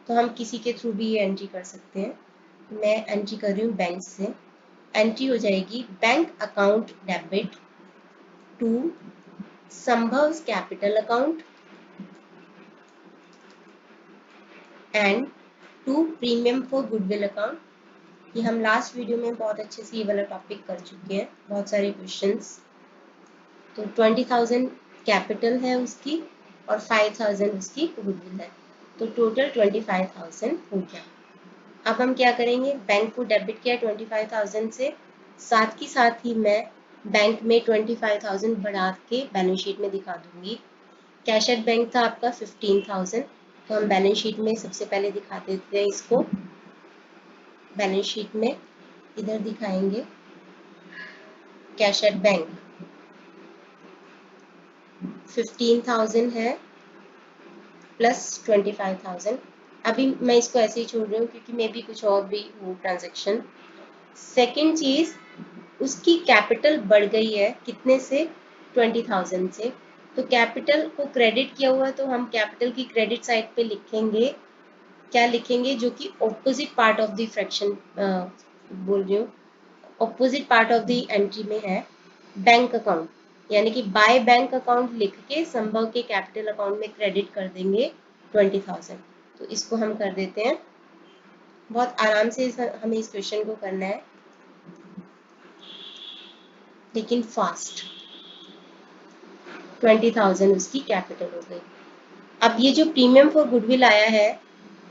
तो हम किसी के थ्रू भी ये एंट्री कर सकते हैं। मैं एंट्री कर रही हूँ बैंक से। एंट्री हो जाएगी bank account debit to Sambhav capital account and to premium for goodwill account. ये हम लास्ट वीडियो में बहुत अच्छे से ये वाला टॉपिक कर चुके हैं, बहुत सारे क्वेश्चंस। तो 20,000 कैपिटल है उसकी और 5,000 उसकी गुडविल है, तो टोटल 25,000 हो गया। अब हम क्या करेंगे, बैंक को डेबिट किया 25,000 से, साथ ही मैं बैंक में 25,000 बढ़ा के बैलेंस शीट में दिखा दूंगी। कैश एट बैंक था आपका 15,000, तो हम बैलेंस शीट में सबसे पहले दिखा देते हैं इसको। बैलेंस शीट में इधर दिखाएंगे कैश एट बैंक 15,000 है प्लस 25,000। अभी मैं इसको ऐसे ही छोड़ रही हूँ क्योंकि मे भी कुछ और भी हो ट्रांजेक्शन। सेकेंड चीज, उसकी कैपिटल बढ़ गई है कितने से, 20,000 से। तो कैपिटल को क्रेडिट किया हुआ है, तो हम कैपिटल की क्रेडिट साइड पे लिखेंगे क्या लिखेंगे, जो कि opposite part of the fraction बोल रही हूँ, opposite part of the entry में है बैंक अकाउंट, यानी कि बाय बैंक अकाउंट लिख के संभव के कैपिटल अकाउंट में क्रेडिट कर देंगे 20,000। तो इसको हम कर देते हैं, बहुत आराम से हमें इस क्वेश्चन को करना है, लेकिन फास्ट। 20,000 उसकी कैपिटल हो गई। अब ये जो प्रीमियम फॉर गुडविल आया है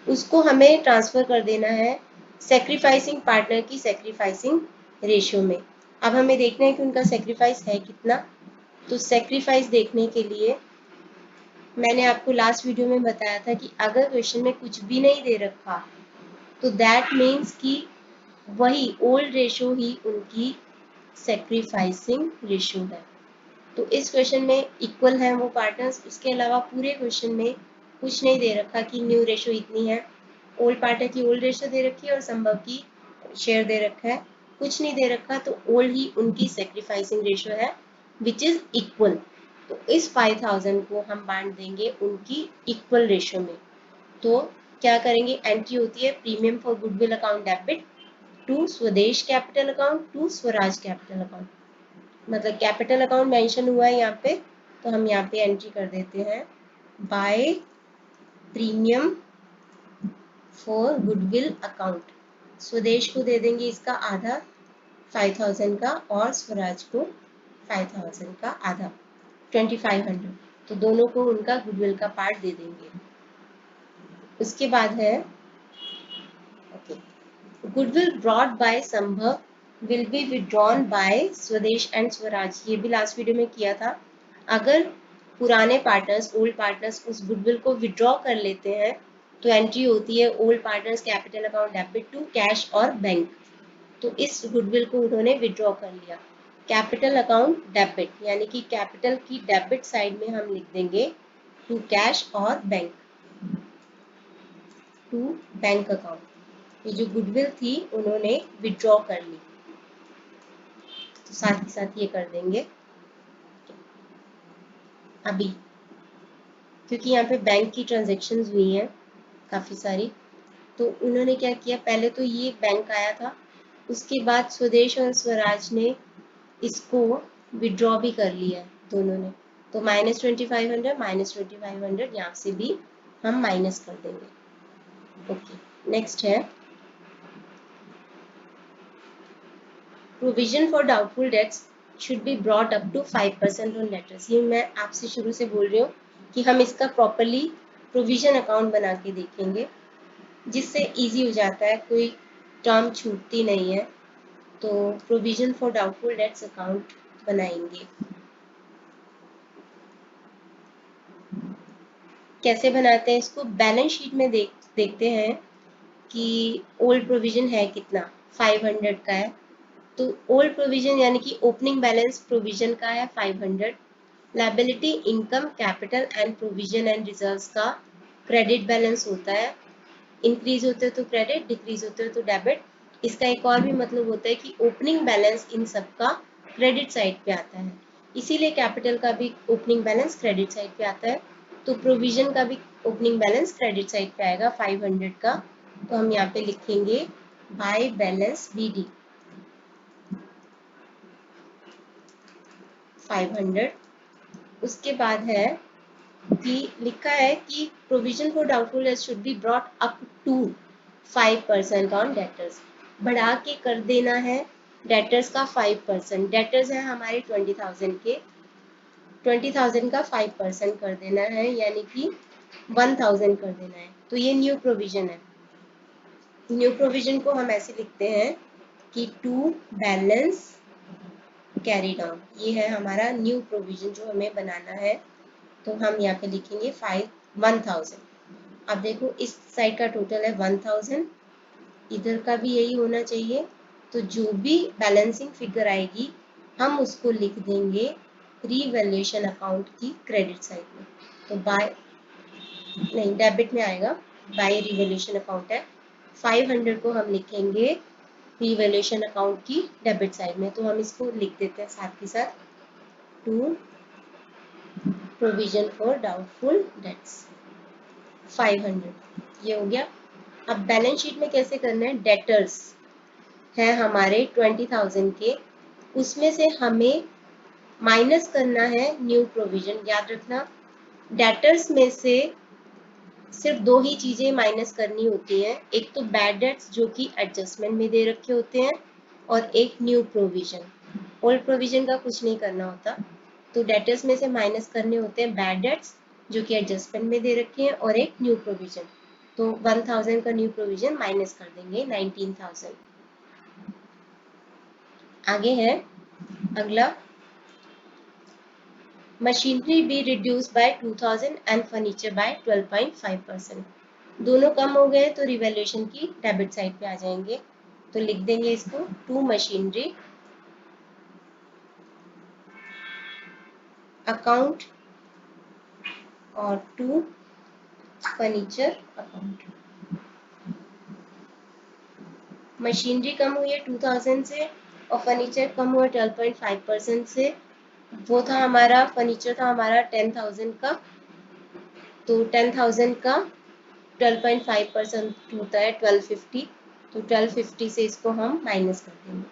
उसको हमें ट्रांसफर कर देना है सेक्रीफाइसिंग पार्टनर की सेक्रीफाइसिंग रेशियो में। अब हमें देखना है कि उनका सेक्रीफाइस है कितना। तो सेक्रीफाइस देखने के लिए मैंने आपको लास्ट वीडियो में बताया था कि अगर क्वेश्चन में कुछ भी नहीं दे रखा तो दैट मीन्स कि वही ओल्ड रेशियो ही उनकी सेक्रीफाइसिंग रेशियो है। तो इस क्वेश्चन में इक्वल है वो पार्टनर्स, इसके अलावा पूरे क्वेश्चन में कुछ नहीं दे रखा कि न्यू रेशियो इतनी है, ओल्ड पार्टनर की ओल्ड रेशियो दे रखी है और संभव की शेयर दे रखा है, कुछ नहीं दे रखा तो ओल्ड ही उनकी सेक्रीफाइसिंग रेशियो है विच इज इक्वल। तो इस 5,000 को हम बांट देंगे उनकी इक्वल रेशियो में। तो क्या करेंगे, एंट्री होती है premium for goodwill account debit to Swadesh capital account to Swaraj capital account, मतलब कैपिटल अकाउंट मेंशन हुआ है यहाँ पे, तो हम यहाँ पे एंट्री कर देते हैं by premium for goodwill account. Swadesh को दे देंगे इसका आधा 5,000 का और स्वराज को 5,000 का आधा 2,500, तो दोनों को उनका गुडविल का पार्ट दे देंगे। उसके बाद है goodwill brought by Sambhav will be withdrawn by Swadesh and Swaraj, ये भी लास्ट वीडियो में किया था। अगर पुराने पार्टनर्स ओल्ड पार्टनर्स उस गुडविल को विड्रॉ कर लेते हैं तो एंट्री होती है old partners capital account debit to cash और बैंक। तो इस गुडविल को उन्होंने विड्रॉ कर लिया कैपिटल अकाउंट डेबिट, यानी कि कैपिटल की डेबिट साइड में हम लिख देंगे टू कैश और बैंक, टू बैंक अकाउंट। ये जो गुडविल थी उन्होंने विड्रॉ कर ली, तो साथ ही साथ ये कर देंगे अभी, क्योंकि यहाँ पे बैंक की ट्रांजेक्शन्स हुई हैं काफ़ी सारी। तो उन्होंने क्या किया, पहले तो ये बैंक आया था, उसके बाद स्वदेश और स्वराज ने इसको विड्रॉ भी कर लिया दोनों ने। तो -2,500 यहाँ से भी हम माइनस कर देंगे। ओके, नेक्स्ट है provision for doubtful debts should be brought up to 5% on debtors. ये मैं आपसे शुरू से बोल रही हूँ कि हम इसका प्रॉपरली प्रोविजन अकाउंट बना के देखेंगे, जिससे इजी हो जाता है, कोई टर्म छूटती नहीं है। तो provision for doubtful dates account बनाएंगे। कैसे बनाते हैं इसको, बैलेंस शीट में देखते हैं कि ओल्ड प्रोविजन है कितना, 500 का है। तो ओल्ड प्रोविजन यानी कि ओपनिंग बैलेंस प्रोविजन का है 500। Liability income capital and provision and reserves का क्रेडिट बैलेंस होता है, इंक्रीज होते हैं तो क्रेडिट, डिक्रीज होते हैं तो डेबिट। इसका एक और भी मतलब होता है कि ओपनिंग बैलेंस इन सब का क्रेडिट साइड पे आता है, इसीलिए कैपिटल का भी ओपनिंग बैलेंस क्रेडिट साइड पे आता है। तो प्रोविजन का भी ओपनिंग बैलेंस क्रेडिट साइड पे आएगा 500 का। तो हम यहाँ पे लिखेंगे बाय बैलेंस BD 500। उसके बाद है कि लिखा है कि provision for doubtful debts should be brought up to 5% on debtors, बढ़ा के कर देना है डेटर्स का 5%। डेटर्स है हमारे 20,000 के, 20,000 का 5% कर देना है, यानी कि 1,000 कर देना है। तो ये न्यू प्रोविजन है। न्यू प्रोविजन को हम ऐसे लिखते हैं कि टू बैलेंस कैरी डाउन, ये है हमारा न्यू प्रोविजन जो हमें बनाना है। तो हम यहाँ पे लिखेंगे 1,000। अब देखो इस साइड का टोटल है 1,000, इधर का भी यही होना चाहिए। तो जो भी बैलेंसिंग फिगर आएगी हम उसको लिख देंगे रीवैल्यूएशन अकाउंट की क्रेडिट साइड में। तो बाय नहीं, डेबिट में आएगा, बाय रिवैल्यूएशन अकाउंट है। 500 को हम लिखेंगे रिवैल्यूएशन अकाउंट की डेबिट साइड में। तो हम इसको लिख देते हैं साथ के साथ to provision for doubtful debts 500, ये हो गया। अब बैलेंस शीट में कैसे करना है, डेटर्स है हमारे 20,000 के, उसमें से हमें माइनस करना है न्यू प्रोविजन। याद रखना डेटर्स में से सिर्फ दो ही चीजें माइनस करनी होती हैं, एक तो बैड डेट्स जो कि एडजस्टमेंट में दे रखे होते हैं, और एक न्यू प्रोविजन। ओल्ड प्रोविजन का कुछ नहीं करना होता। तो डेटर्स में से माइनस करने होते हैं बैड डेट्स जो कि एडजस्टमेंट में दे रखे हैं, और एक न्यू प्रोविजन। तो 1000 का न्यू प्रोविजन माइनस कर देंगे 19,000। आगे है अगला, machinery B reduce bye 2000 and furniture bye 12.5%। दोनों कम हो गए तो रिवैल्यूएशन की डेबिट साइड पे आ जाएंगे। तो लिख देंगे इसको, टू मशीनरी अकाउंट और टू फर्नीचर अकाउंट। मशीनरी कम हुई है 2000 से और फर्नीचर कम हुआ 12.5% से। वो था हमारा, फर्नीचर था हमारा 10,000 का, तो 10,000 का 12.5% होता है 1250। तो 1250 से इसको हम माइनस कर देंगे।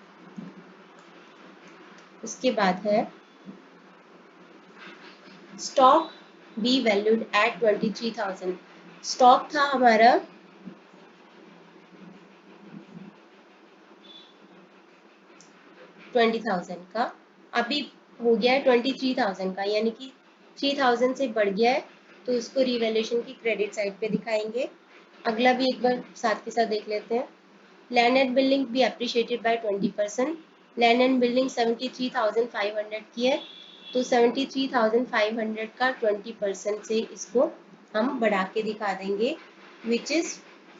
उसके बाद है stock be valued at 23,000। Stock था हमारा 20,000 का, अभी हो गया है 23,000 का, यानी कि 3,000 से बढ़ गया है, तो उसको रिवैल्यूएशन की क्रेडिट साइड पे दिखाएंगे। अगला भी एक बार साथ के साथ देख लेते हैं। Land and building be appreciated by 20%। Land and building 73,500 की है, तो 73,500 का 20% से इसको हम बढ़ा के दिखा देंगे, विच इज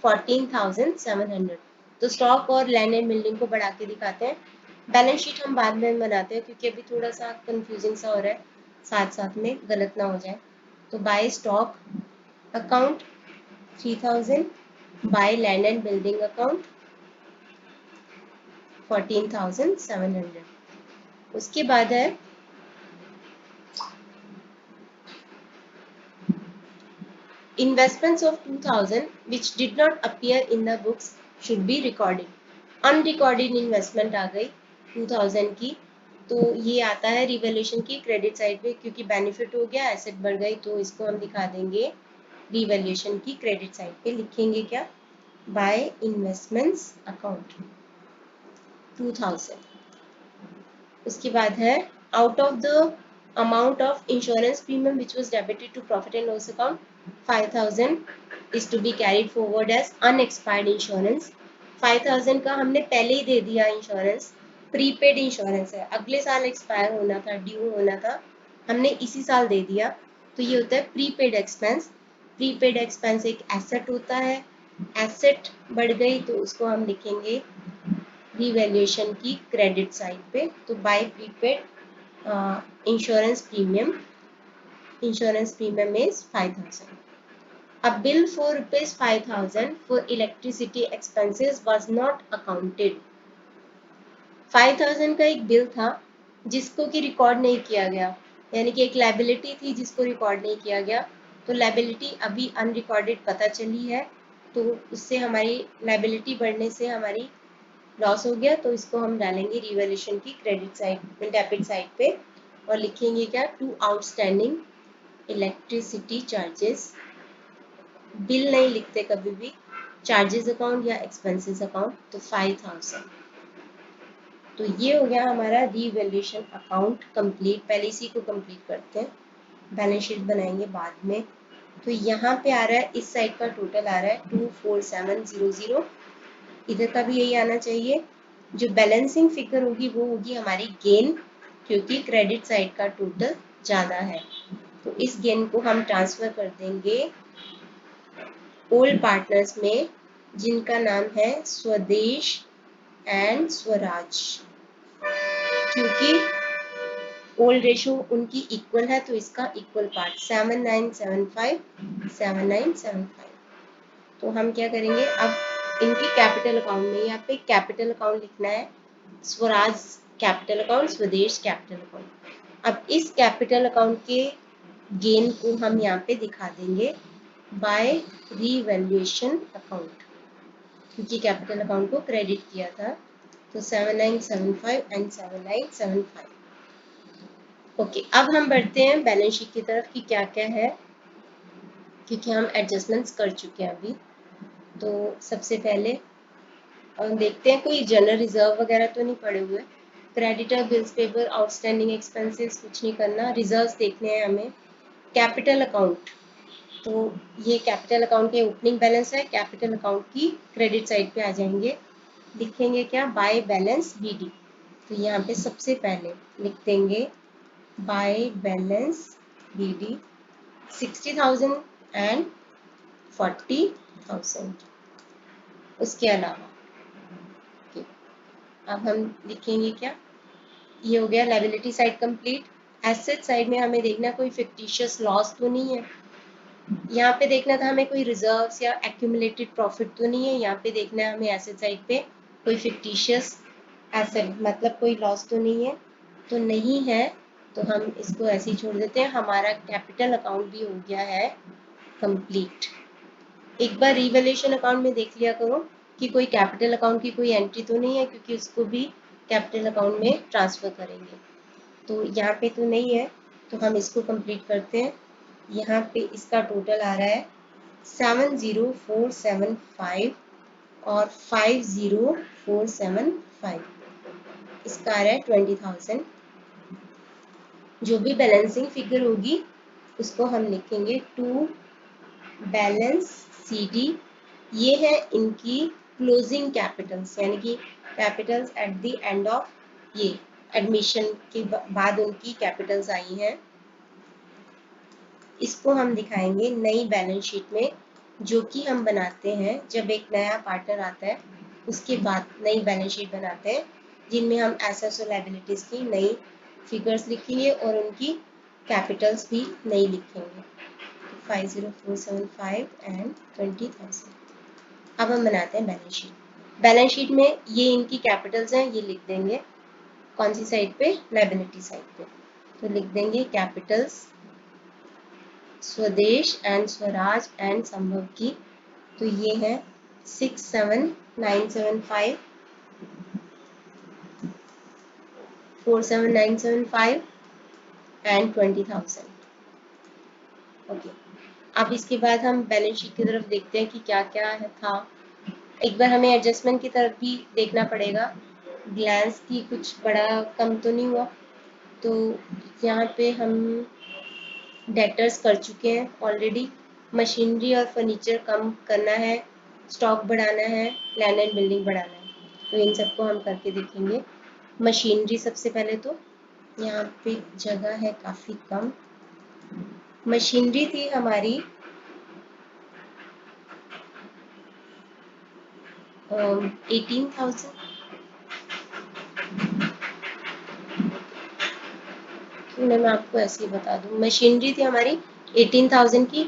14,700। तो स्टॉक और लैंड एंड बिल्डिंग को बढ़ा के दिखाते हैं। बैलेंस शीट हम बाद में बनाते हैं क्योंकि अभी थोड़ा सा कंफ्यूजिंग सा हो रहा है, साथ साथ में गलत ना हो जाए। तो by stock account 3,000, by land and building account 14,700। उसके बाद है investments of 2000 which did not appear in the books should be recorded। Unrecorded investment आ गई 2000 की, तो ये आता है रिवैल्यूएशन की क्रेडिट साइड पे, क्योंकि बेनिफिट हो गया, एसेट बढ़ गई, तो इसको हम दिखा देंगे रिवैल्यूएशन की क्रेडिट साइड पे। लिखेंगे क्या, बाय इन्वेस्टमेंट्स अकाउंट 2000। उसके बाद है out of the amount of insurance premium which was debited to profit and loss account, 5,000 is to be carried forward as unexpired insurance। 5,000 का हमने पहले ही दे दिया इंश्योरेंस, प्रीपेड इंश्योरेंस है, अगले साल एक्सपायर होना था, ड्यू होना था, हमने इसी साल दे दिया, तो ये होता है प्रीपेड एक्सपेंस। प्रीपेड एक्सपेंस एक एसेट होता है, एसेट बढ़ गई तो उसको हम लिखेंगे रिवैल्यूएशन की क्रेडिट साइड पे। तो by prepaid insurance premium, insurance premium is 5,000। A bill for rupees 5,000 for electricity expenses was not accounted। 5,000 का एक बिल था जिसको कि रिकॉर्ड नहीं किया गया, यानी कि एक लाइबिलिटी थी जिसको रिकॉर्ड नहीं किया गया। तो लाइबिलिटी अभी अनरिकॉर्डेड पता चली है, तो उससे हमारी लाइबिलिटी बढ़ने से हमारी लॉस हो गया, तो इसको हम डालेंगे रिवैल्यूएशन की क्रेडिट साइड, डेबिट साइड पे, और लिखेंगे क्या, to outstanding electricity charges. Bill नहीं लिखते कभी भी, चार्जेस अकाउंट या एक्सपेंसेस अकाउंट, तो 5,000। तो ये हो गया हमारा रिवैल्यूएशन अकाउंट कंप्लीट। पहले इसी को कंप्लीट करते हैं, बैलेंस शीट बनाएंगे बाद में। तो यहाँ पे आ रहा है, इस साइड का टोटल आ रहा है 24700, इधर का भी यही आना चाहिए। जो बैलेंसिंग फिगर होगी वो होगी हमारी गेन, क्योंकि क्रेडिट साइड का टोटल ज़्यादा है, तो इस गेन को हम ट्रांसफर कर देंगे ओल्ड पार्टनर्स में, जिनका नाम है स्वदेश एंड स्वराज। क्योंकि ओल्ड रेशो उनकी इक्वल है, तो इसका इक्वल पार्ट 7975 7975। तो हम क्या करेंगे, अब इनकी कैपिटल अकाउंट में, यहाँ पे कैपिटल अकाउंट लिखना है, स्वराज कैपिटल अकाउंट, स्वदेश कैपिटल अकाउंट। अब इस कैपिटल अकाउंट के गेन को हम यहाँ पे दिखा देंगे बाय रिवैल्यूएशन अकाउंट। क्योंकि कैपिटल अकाउंट को क्रेडिट किया था। तो 7975 एंड 7975। ओके, अब हम बढ़ते हैं बैलेंस शीट की तरफ कि क्या क्या है, क्योंकि हम एडजस्टमेंट्स कर चुके हैं अभी। तो सबसे पहले देखते हैं कोई जनरल रिजर्व वगैरह तो नहीं पड़े हुए। Creditor, bills payable, outstanding expenses कुछ नहीं करना। रिजर्व्स देखने हैं हमें। कैपिटल अकाउंट, तो ये कैपिटल अकाउंट के ओपनिंग बैलेंस है, कैपिटल अकाउंट की क्रेडिट साइड पे आ जाएंगे। लिखेंगे क्या, बाय बैलेंस बीडी। तो यहाँ पे सबसे पहले लिख देंगे बाय बैलेंस बीडी 60,000 एंड 40,000। उसके अलावा अब हम लिखेंगे क्या, ये हो गया liability side complete. Asset side में हमें देखना कोई फिक्टिशियस लॉस तो नहीं है। यहाँ पे देखना था हमें कोई रिजर्व्स या एक्यूमुलेटेड प्रॉफिट तो नहीं है। यहाँ पे देखना है हमें एसेट साइड पे कोई फिक्टिशियस एसेट, मतलब कोई लॉस तो नहीं है। तो नहीं है तो हम इसको ऐसे ही छोड़ देते हैं। हमारा कैपिटल अकाउंट भी हो गया है कंप्लीट। एक बार रिवैल्यूएशन अकाउंट में देख लिया करो कि कोई कैपिटल अकाउंट की कोई एंट्री तो नहीं है, क्योंकि उसको भी कैपिटल अकाउंट में ट्रांसफर करेंगे। तो यहाँ पे तो नहीं है, तो हम इसको कंप्लीट करते हैं। यहाँ पे इसका टोटल आ रहा है 70475 और 50475। इसका आ रहा है 20,000। जो भी बैलेंसिंग फिगर होगी उसको हम लिखेंगे टू बैलेंस सीडी। ये है इनकी क्लोजिंग कैपिटल्स, यानी कि Capitals at the end of ये एडमिशन के बाद उनकी कैपिटल्स आई हैं। इसको हम दिखाएंगे नई बैलेंस शीट में, जो कि हम बनाते हैं जब एक नया पार्टनर आता है उसके बाद नई बैलेंस शीट बनाते हैं, जिनमें हम एसेट्स और लायबिलिटीज की नई फिगर्स लिखेंगे और उनकी कैपिटल्स भी नई लिखेंगे। 50475 एंड 20,000। अब हम बनाते हैं बैलेंस शीट। बैलेंस शीट में ये इनकी कैपिटल्स हैं, ये लिख देंगे कौन सी साइड पे, लायबिलिटी साइड पे। तो लिख देंगे कैपिटल्स स्वदेश एंड स्वराज एंड संभव की। तो ये है 67975, 47975 एंड 20,000। ओके, अब इसके बाद हम बैलेंस शीट की तरफ देखते हैं कि क्या क्या था। एक बार हमें एडजस्टमेंट की तरफ भी देखना पड़ेगा, ग्लांस की कुछ बड़ा कम तो नहीं हुआ। तो यहाँ पे हम डेटर्स कर चुके हैं ऑलरेडी। मशीनरी और फर्नीचर कम करना है, स्टॉक बढ़ाना है, लैंड एंड बिल्डिंग बढ़ाना है। तो इन सबको हम करके देखेंगे। मशीनरी सबसे पहले, तो यहाँ पे जगह है काफ़ी कम। मशीनरी थी हमारी 18,000। मैं आपको ऐसे ही बता दूं, मशीनरी थी हमारी 18,000 की,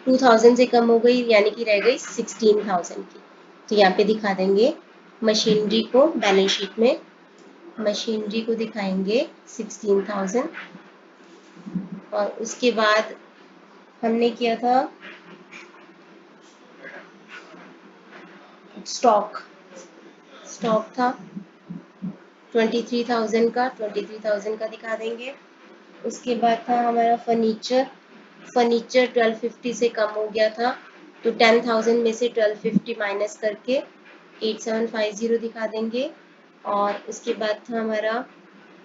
2,000 से कम हो गई, यानी कि रह गई 16,000 की। तो यहाँ पे दिखा देंगे मशीनरी को बैलेंस शीट में। मशीनरी को दिखाएंगे 16,000। और उसके बाद हमने किया था स्टॉक था 23,000 का, 23,000 का दिखा देंगे। उसके बाद था हमारा फर्नीचर 1250 से कम हो गया था, तो 10,000 में से 1250 माइनस करके 8750 दिखा देंगे। और उसके बाद था हमारा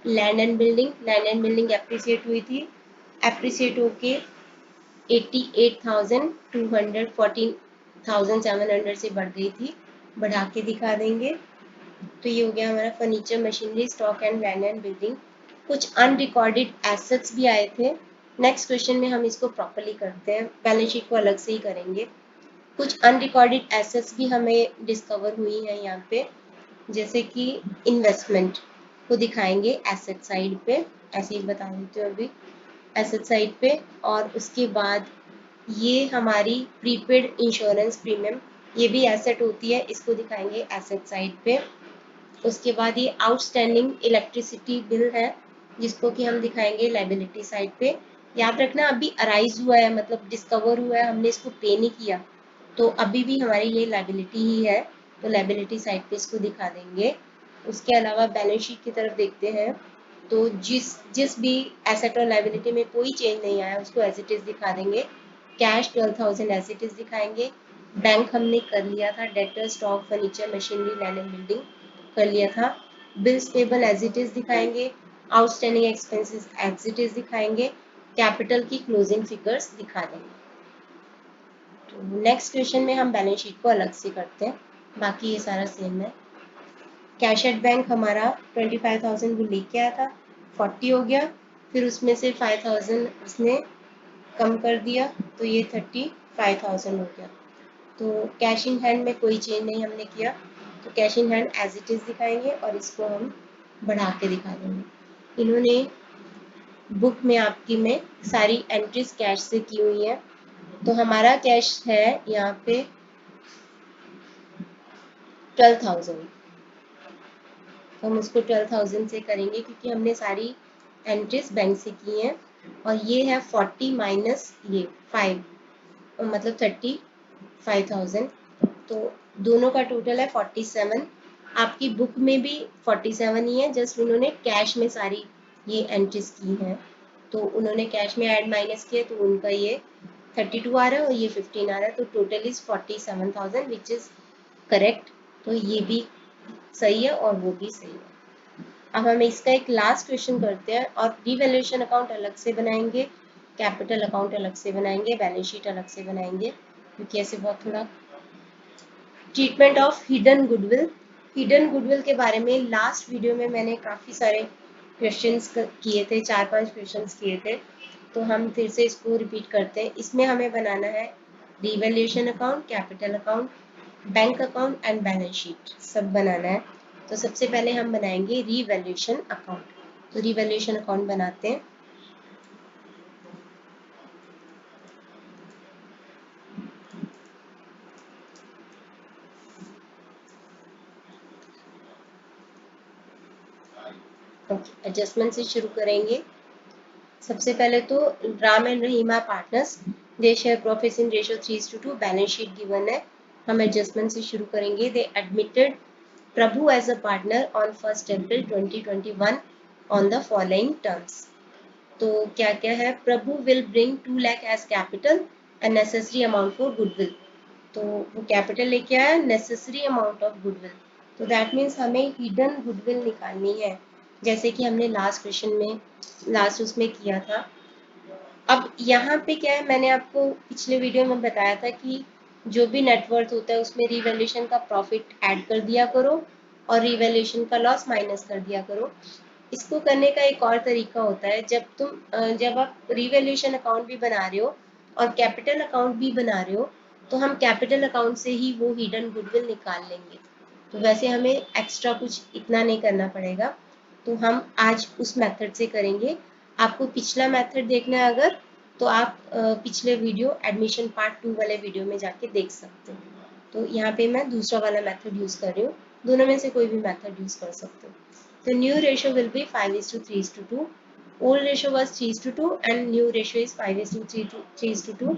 लैंड एंड बिल्डिंग एप्रिसिएट हुई थी, एप्रिसिएट होके 88,200 14,700 से बढ़ गई थी, बढ़ा के दिखा देंगे। तो ये हो गया हमारा furniture, machinery, stock and land and building. कुछ अनरिकॉर्डेड एसेट्स भी आए थे। नेक्स्ट क्वेश्चन में हम इसको प्रॉपर्ली करते हैं, बैलेंस शीट को अलग से ही करेंगे। कुछ अनरिकॉर्डेड एसेट्स भी हमें डिस्कवर हुई हैं यहाँ पे, जैसे कि इन्वेस्टमेंट को दिखाएंगे एसेट साइड पे, ऐसे ही बता देती हूँ अभी, एसेट साइड पे। और उसके बाद ये हमारी प्रीपेड इंश्योरेंस प्रीमियम, ये भी एसेट होती है, इसको दिखाएंगे एसेट साइड पे। उसके बाद ये आउटस्टैंडिंग इलेक्ट्रिसिटी बिल है, जिसको कि हम दिखाएंगे लायबिलिटी साइड पे। याद रखना अभी अराइज हुआ है, मतलब डिस्कवर हुआ है, हमने इसको पे नहीं किया, तो अभी भी हमारी ये लायबिलिटी ही है। तो लायबिलिटी साइड पे इसको दिखा देंगे। उसके अलावा बैलेंस शीट की तरफ देखते हैं तो जिस भी एसेट और लायबिलिटी में कोई चेंज नहीं आया उसको एज इट इज दिखा देंगे। कैश 12,000 एज इट इज दिखाएंगे। बैंक हमने कर लिया था, debtor stock furniture machinery land and building कर लिया था। Bills payable as it is दिखाएंगे। Outstanding expenses as it is दिखाएंगे। कैपिटल की क्लोजिंग फिगर्स दिखा देंगे। तो नेक्स्ट क्वेश्चन में हम बैलेंस शीट को अलग से करते हैं, बाकी ये सारा सेम है। कैश एट बैंक हमारा 25,000 वो लेके आया था, 40 हो गया, फिर उसमें से 5,000 उसने कम कर दिया तो ये 35,000 हो गया। तो कैश इन हैंड में कोई चेंज नहीं हमने किया, तो cash in hand as it is दिखाएंगे और इसको हम बढ़ा के दिखा देंगे। इन्होंने बुक में आपकी में सारी एंट्रीज कैश से की हुई है, तो हमारा कैश है यहाँ पे 12,000, तो हम उसको 12,000 से करेंगे क्योंकि हमने सारी एंट्रीज बैंक से की हैं। और ये है 40 माइनस ये 5 मतलब 35,000, तो दोनों का टोटल है 47। आपकी बुक में भी 47 ही है, जस्ट उन्होंने कैश में सारी ये एंट्रीज की हैं, तो उन्होंने कैश में ऐड माइनस किया तो उनका ये 32 आ रहा है और ये 15 आ रहा है, तो total is 47,000 which is correct. तो ये भी सही है और वो भी सही है। अब हम इसका एक लास्ट क्वेश्चन करते हैं और रिवैल्यूएशन अकाउंट अलग से बनाएंगे, कैपिटल अकाउंट अलग से बनाएंगे, बैलेंस शीट अलग से बनाएंगे, क्योंकि ऐसे बहुत थोड़ा। Treatment of hidden goodwill. Hidden goodwill के बारे में लास्ट वीडियो में मैंने काफ़ी सारे क्वेश्चंस किए थे, 4-5 क्वेश्चंस किए थे, तो हम फिर से इसको रिपीट करते हैं। इसमें हमें बनाना है revaluation account, capital account, bank account and balance sheet सब बनाना है। तो सबसे पहले हम बनाएंगे रिवैल्यूएशन अकाउंट, तो रिवैल्यूएशन अकाउंट बनाते हैं। ओके, एडजस्टमेंट से शुरू करेंगे। सबसे पहले तो Ram and Rahima partners, they share profits in ratio 3:2, balance sheet given है। हम एडजस्टमेंट से शुरू करेंगे। They admitted Prabhu as a partner on 1 April 2021 on the following terms. तो क्या क्या है, Prabhu will bring 2 lakh as capital and necessary amount for goodwill, तो वो कैपिटल लेके आया, नेसेसरी अमाउंट ऑफ गुडविल, तो दैट मीन्स हमें हिडन गुडविल निकालनी है, जैसे कि हमने लास्ट क्वेश्चन में लास्ट उसमें किया था। अब यहाँ पे क्या है, मैंने आपको पिछले वीडियो में बताया था कि जो भी नेटवर्थ होता है उसमें रिवैल्यूएशन का प्रॉफिट ऐड कर दिया करो और रिवैल्यूएशन का लॉस माइनस कर दिया करो। इसको करने का एक और तरीका होता है, जब आप रिवैल्यूएशन अकाउंट भी बना रहे हो और कैपिटल अकाउंट भी बना रहे हो, तो हम कैपिटल अकाउंट से ही वो हिडन गुडविल निकाल लेंगे। तो वैसे हमें एक्स्ट्रा कुछ इतना नहीं करना पड़ेगा, तो हम आज उस मेथड से करेंगे। आपको पिछला मेथड देखना है अगर, तो आप पिछले वीडियो एडमिशन पार्ट 2 वाले वीडियो में जाके देख सकते हो। तो यहाँ पे मैं दूसरा वाला मेथड यूज कर रही हूँ, दोनों में से कोई भी मेथड यूज कर सकते हो। तो new ratio will be 5:3:2, old ratio was 3:2 and new ratio is 5:3:2।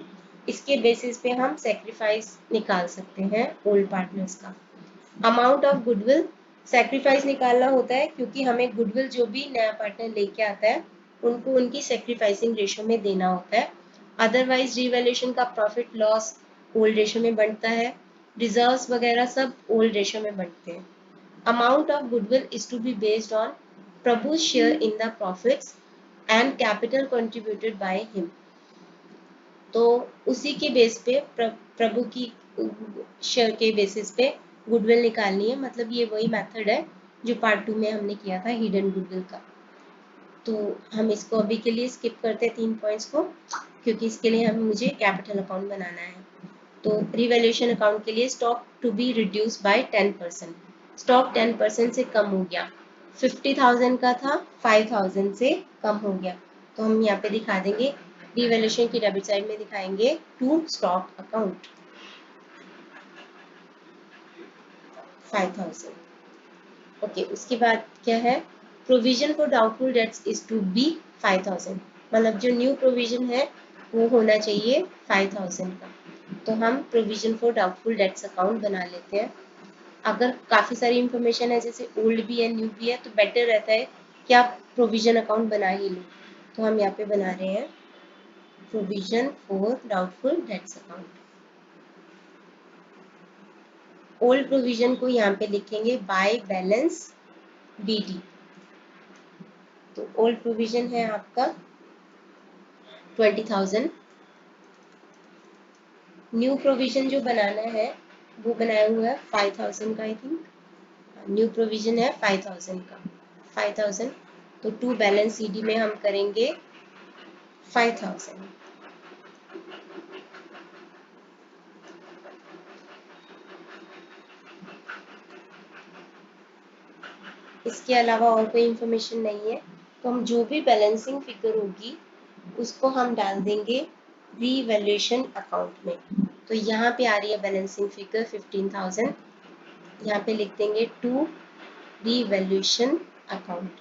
इसके बेसिस पे हम सेक्रीफाइस निकाल सकते हैं ओल्ड पार्टनर्स का। अमाउंट ऑफ गुडविल, सेक्रीफाइस निकालना होता है क्योंकि हमें गुडविल जो भी नया पार्टनर लेके आता है उनको उनकी सेक्रीफाइसिंग रेशियो में देना होता है। अदरवाइज रिवैल्यूएशन का प्रॉफिट लॉस ओल्ड रेशियो में बनता है, रिजर्व्स वगैरह सब ओल्ड रेशियो में बनते हैं। Amount of goodwill is to be based on Prabhu share in the profits and capital contributed by him, तो उसी के बेस पे प्रभु की शेयर के बेसिस पे गुडविल निकालनी है। मतलब ये वही मेथड है जो पार्ट 2 में हमने किया था हिडन गुडविल का। तो हम इसको अभी के लिए स्किप करते हैं 3 पॉइंट्स को, क्योंकि इसके लिए मुझे कैपिटल अकाउंट बनाना है। तो रिवैल्यूएशन अकाउंट के लिए stock to be reduce by 10%, stock 10% से कम हो गया, 50,000 का था 5,000 से कम हो गया, तो हम यहाँ पे दिखा देंगे रिवैल्यूएशन की डेबिट साइड में दिखाएंगे टू स्टॉक अकाउंट 5,000। ओके, उसके बाद क्या है, provision for doubtful debts is to be 5,000, मतलब जो न्यू प्रोविजन है वो होना चाहिए 5,000 का। तो हम provision for doubtful dates account बना लेते हैं। अगर काफ़ी सारी इंफॉर्मेशन है, जैसे ओल्ड भी है न्यू भी है, तो बेटर रहता है कि आप प्रोविजन अकाउंट बना ही लो। तो हम यहाँ पे बना रहे हैं provision for doubtful dates account. Old provision को यहाँ पे लिखेंगे बाय बैलेंस BD। तो ओल्ड प्रोविजन है आपका 20,000। न्यू प्रोविजन जो बनाना है वो बनाया हुआ है 5,000 का, आई थिंक। न्यू प्रोविजन है 5,000 का, 5,000। तो टू बैलेंस CD में हम करेंगे 5,000। इसके अलावा और कोई इंफॉर्मेशन नहीं है। तो हम जो भी बैलेंसिंग फिगर होगी उसको हम डाल देंगे रीवैल्यूएशन अकाउंट में। तो यहाँ पे आ रही है बैलेंसिंग फिगर 15,000। यहाँ पे लिख देंगे to revaluation account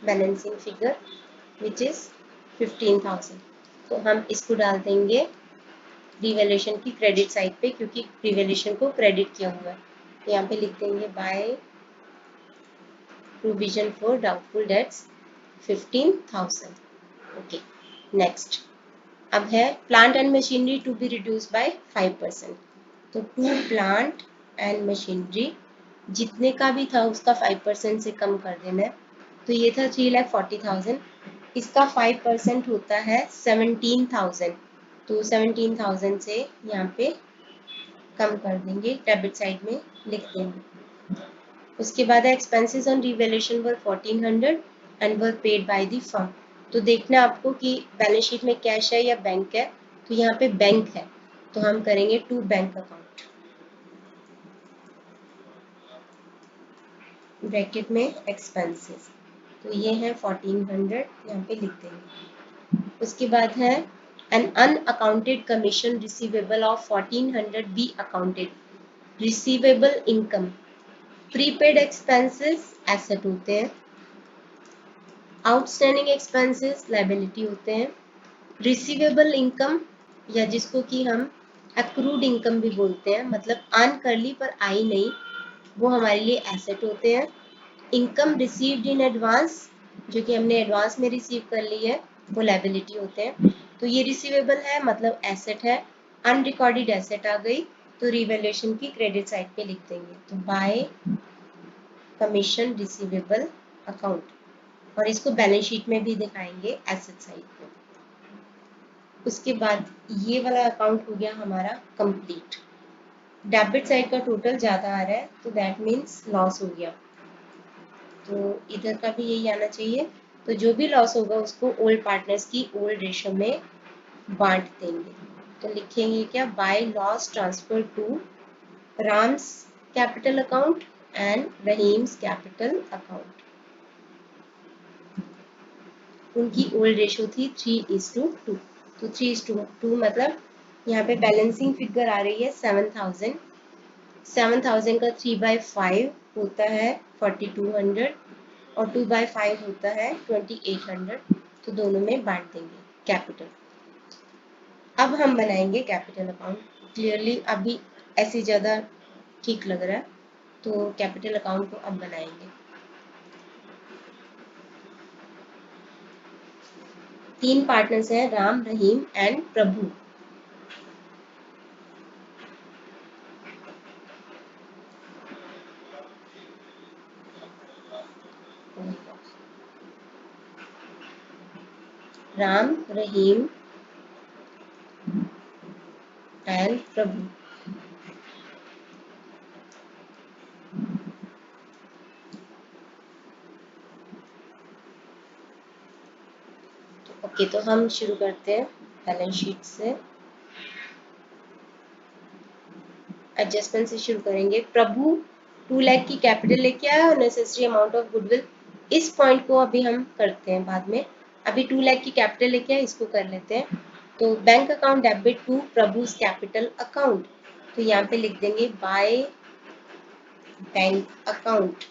balancing figure which is 15,000। तो हम इसको डाल देंगे रीवैल्यूएशन की क्रेडिट साइड पे, क्योंकि रीवैल्यूएशन को क्रेडिट किया हुआ है। तो यहाँ पे लिख देंगे by provision for doubtful debts 15,000। Okay, next. अब है plant and machinery to be reduce by 5%। तो टू प्लांट एंड मशीनरी जितने का भी था उसका 5% से कम कर देना है। तो ये था 3,40,000, इसका 5% होता है 17,000। तो 17,000 से यहाँ पे कम कर देंगे, डेबिट साइड में लिख देंगे। उसके बाद expenses on revaluation were 1,400 and were paid by the firm. तो देखना आपको कि बैलेंस शीट में कैश है या बैंक है। तो यहाँ पे बैंक है, तो हम करेंगे टू बैंक अकाउंट, ब्रैकेट में एक्सपेंसेस। तो ये है 1,400, यहाँ पे लिख देंगे। उसके बाद है an unaccounted commission receivable of 1,400 be accounted receivable income. Prepaid expenses asset होते हैं, आउटस्टैंडिंग एक्सपेंसेस लायबिलिटी होते हैं, रिसीवेबल इनकम या जिसको कि हम एक्रूड इनकम भी बोलते हैं, मतलब अर्न कर ली पर आई नहीं, वो हमारे लिए एसेट होते हैं। इनकम रिसीव्ड इन एडवांस, जो कि हमने एडवांस में रिसीव कर ली है, वो लायबिलिटी होते हैं। तो ये रिसीवेबल है मतलब एसेट है, अनरिकॉर्डेड एसेट आ गई, तो रिवैल्यूएशन की क्रेडिट साइड पे लिख देंगे। तो बाय कमीशन रिसीवेबल अकाउंट, और इसको बैलेंस शीट में भी दिखाएंगे एसेट साइड पे। उसके बाद ये वाला अकाउंट हो गया हमारा कंप्लीट। डेबिट साइड का टोटल ज़्यादा आ रहा है, तो दैट मीन्स लॉस हो गया। तो इधर का भी यही आना चाहिए। तो जो भी लॉस होगा उसको ओल्ड पार्टनर्स की ओल्ड रेशो में बांट देंगे। तो लिखेंगे क्या, by loss transfer to Ram's capital account and Rahim's capital account. उनकी ओल्ड रेशो थी 3:2। तो 3:2 मतलब यहाँ पे बैलेंसिंग फिगर आ रही है 7,000। 7,000 का 3/5 होता है 4,200 और 2/5 होता है 2,800। तो दोनों में बांट देंगे कैपिटल। अब हम बनाएंगे कैपिटल अकाउंट। क्लियरली अभी ऐसे ज़्यादा ठीक लग रहा है, तो कैपिटल अकाउंट को अब बनाएंगे। 3 पार्टनर्स हैं, Ram, Rahim and Prabhu. Ram, Rahim and Prabhu. Okay, तो हम शुरू करते हैं बैलेंस शीट से, एडजस्टमेंट से शुरू करेंगे। प्रभु 2 लाख की कैपिटल लेके आया और नेसेसरी अमाउंट ऑफ गुडविल। इस पॉइंट को अभी हम करते हैं बाद में, अभी 2 लाख की कैपिटल लेके आया, इसको कर लेते हैं। तो bank account debit to Prabhu's capital account. तो यहाँ पे लिख देंगे बाय बैंक अकाउंट।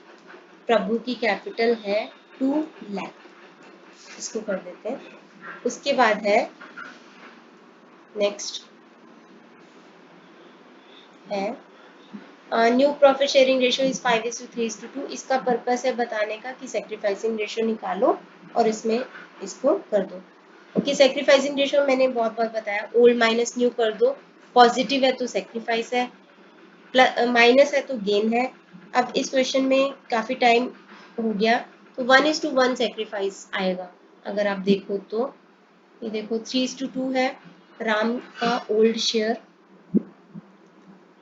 प्रभु की कैपिटल है 2 लाख, इसको कर देते हैं। उसके बाद है नेक्स्ट है new profit sharing ratio is 5:3:2। इसका पर्पस है बताने का कि सेक्रीफाइसिंग रेशियो निकालो और इसमें इसको कर दो। ओके, सेक्रीफाइसिंग रेशियो मैंने बहुत बार बताया, ओल्ड माइनस न्यू कर दो, पॉजिटिव है तो सेक्रीफाइस है, माइनस है तो गेन है। अब इस क्वेश्चन में काफी टाइम हो गया तो 1:1 सेक्रीफाइस आएगा। अगर आप देखो तो ये देखो 3:2 है, राम का ओल्ड शेयर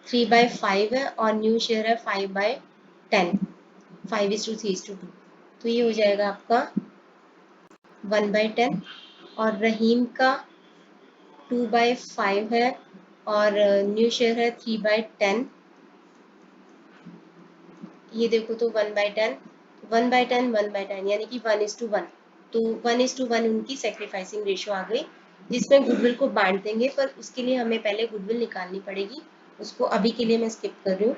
3/5 है और न्यू शेयर है 5/10, 5:3:2। तो ये हो जाएगा आपका 1/10। और रहीम का 2/5 है और न्यू शेयर है 3/10। ये देखो तो 1/10, 1/10, 1/10 यानी कि 1:1। तो 1:1 उनकी सेक्रीफाइसिंग रेशियो आ गई, जिसमें गुडविल को बांट देंगे, पर उसके लिए हमें पहले गुडविल निकालनी पड़ेगी। उसको अभी के लिए मैं स्किप कर रही हूँ।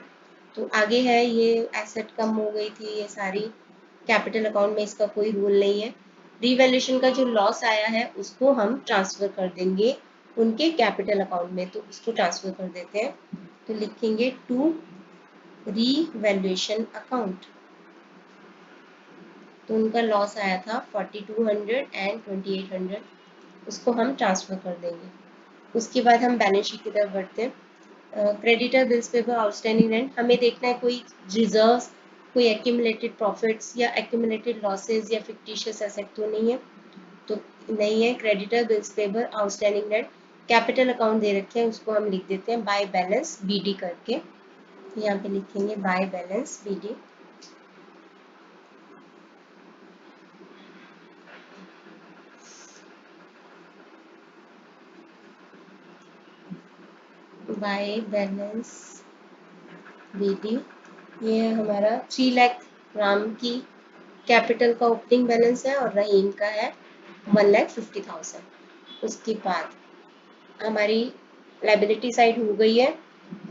तो आगे है ये एसेट कम हो गई थी, ये सारी कैपिटल अकाउंट में इसका कोई रूल नहीं है। रीवैल्यूएशन का जो लॉस आया है उसको हम ट्रांसफर कर देंगे उनके कैपिटल अकाउंट में, तो उसको ट्रांसफर कर देते हैं। तो लिखेंगे टू रीवैल्यूएशन अकाउंट। तो उनका लॉस आया था 4200 एंड 2800, उसको हम ट्रांसफर कर देंगे। उसके बाद हम बैलेंस शीट की तरफ बढ़ते हैं। Creditor bills payable outstanding rent, हमें देखना है कोई रिजर्व्स, कोई एक्यूमुलेटेड प्रॉफिट्स या एक्यूमुलेटेड लॉसेज या फिक्टिशियस एसेट तो नहीं है। तो नहीं है। Creditor bills payable outstanding rent, capital account दे रखे हैं, उसको हम लिख देते हैं बाय बैलेंस बीडी करके। यहाँ पे लिखेंगे by balance BD. By balance BD, ये है हमारा 3 लाख राम की कैपिटल का ओपनिंग बैलेंस है और रहीम का है 1,50,000। उसके बाद हमारी लाइबिलिटी साइड हो गई है।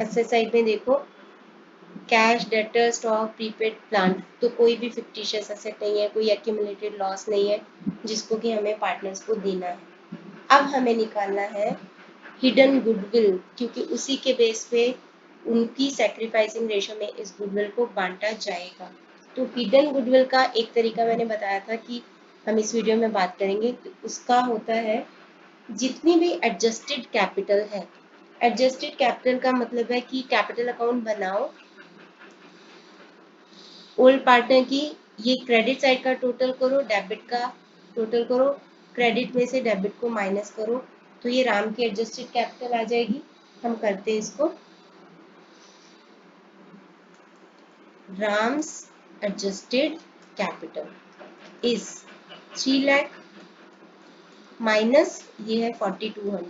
एसेट साइड में देखो cash, debtor, stock, prepaid, plant, तो कोई भी फिक्टिशियस एसेट नहीं है, कोई एक्यूमुलेटेड लॉस नहीं है जिसको कि हमें पार्टनर्स को देना है। अब हमें निकालना है हिडन गुडविल, क्योंकि उसी के बेस पे उनकी सेक्रीफाइसिंग रेशो में इस गुडविल को बांटा जाएगा। तो हिडन गुडविल का एक तरीका मैंने बताया था कि हम इस वीडियो में बात करेंगे। तो उसका होता है जितनी भी एडजस्टेड कैपिटल है, एडजस्टेड कैपिटल का मतलब है कि कैपिटल अकाउंट बनाओ ओल्ड पार्टनर की, ये क्रेडिट साइड का टोटल करो, डेबिट का टोटल करो, क्रेडिट में से डेबिट को माइनस करो, तो ये राम की एडजस्टेड कैपिटल आ जाएगी। हम करते हैं इसको, Ram's adjusted capital is 3 lakh minus ये है 4200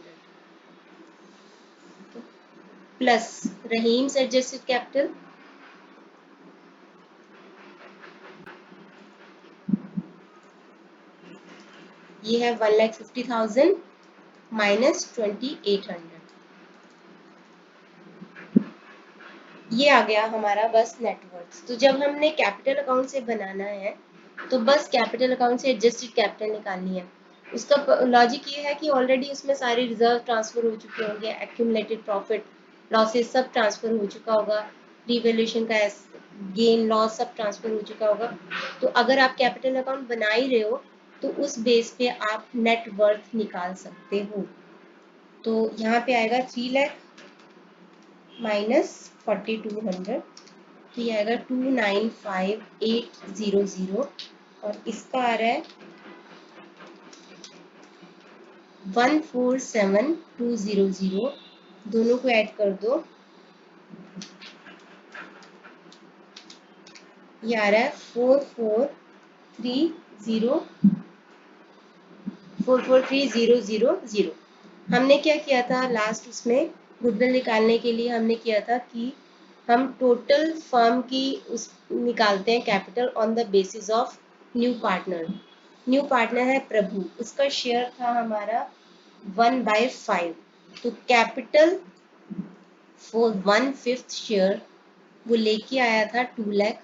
प्लस रहीम्स एडजस्टेड कैपिटल ये है 1,50,000 माइनस 2800। ये आ गया हमारा बस नेटवर्क। तो जब हमने कैपिटल अकाउंट से बनाना है तो बस कैपिटल अकाउंट से एडजस्टेड कैपिटल निकालनी है। उसका लॉजिक ये है कि ऑलरेडी उसमें सारे रिजर्व ट्रांसफर हो चुके होंगे, एक्यूमुलेटेड प्रॉफिट लॉसेस सब ट्रांसफर हो चुका होगा, रिवैल्यूएशन का गेन लॉस सब ट्रांसफर हो चुका होगा। तो अगर आप कैपिटल अकाउंट बना ही रहे हो तो उस बेस पे आप नेट वर्थ निकाल सकते हो। तो यहाँ पे आएगा 3 लाख माइनस 4200, तो ये आएगा 295,800 और इसका आ रहा है 147,200। दोनों को ऐड कर दो, ये आ रहा है 443,000। हमने क्या किया था लास्ट उसमें गुडविल निकालने के लिए, हमने किया था कि हम टोटल फर्म की उस निकालते हैं capital on the basis of new partner. New partner है प्रभु, उसका शेयर था हमारा 1/5। तो कैपिटल फॉर 1/5 शेयर वो लेके आया था 2 लाख।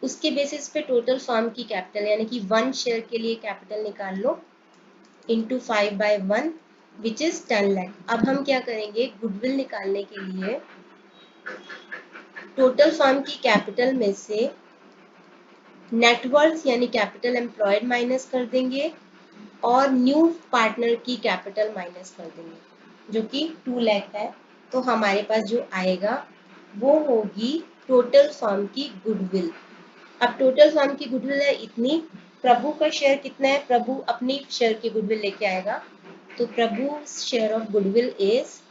उसके बेसिस पे टोटल फर्म की कैपिटल यानी कि 1 शेयर के लिए कैपिटल निकाल लो इंटू 5/1 विच इज 10 लाख। अब हम क्या करेंगे गुडविल निकालने के लिए टोटल फर्म की कैपिटल में से नेटवर्थ यानी कैपिटल एम्प्लॉयड माइनस कर देंगे और न्यू पार्टनर की कैपिटल माइनस कर देंगे जो कि 2 लाख है। तो हमारे पास जो आएगा वो होगी टोटल फर्म की गुडविल। अब टोटल फर्म की गुडविल है इतनी, प्रभु का शेयर कितना है, प्रभु अपनी शेयर की गुडविल लेके आएगा, तो प्रभु शेयर ऑफ गुडविल इज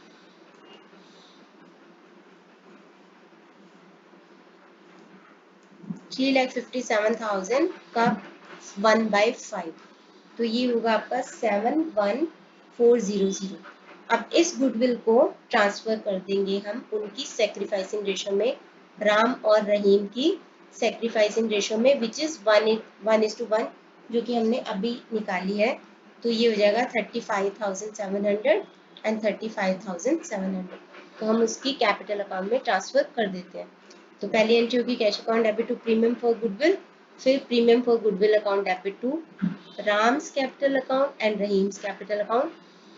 3,57,000 का 1/5, तो ये होगा आपका 71400। अब इस गुडविल को ट्रांसफर कर देंगे हम उनकी सेक्रीफाइसिंग रेशो में, राम और रहीम की सेक्रीफाइसिंग रेशो में, विच इज 1:1 जो कि हमने अभी निकाली है। तो ये हो जाएगा 35,700 एंड 35,700। तो हम उसकी कैपिटल अकाउंट में ट्रांसफर कर देते हैं। तो पहली एंट्री होगी cash account debit to premium for goodwill, फिर premium for goodwill account debit to Ram's capital account and Rahim's capital account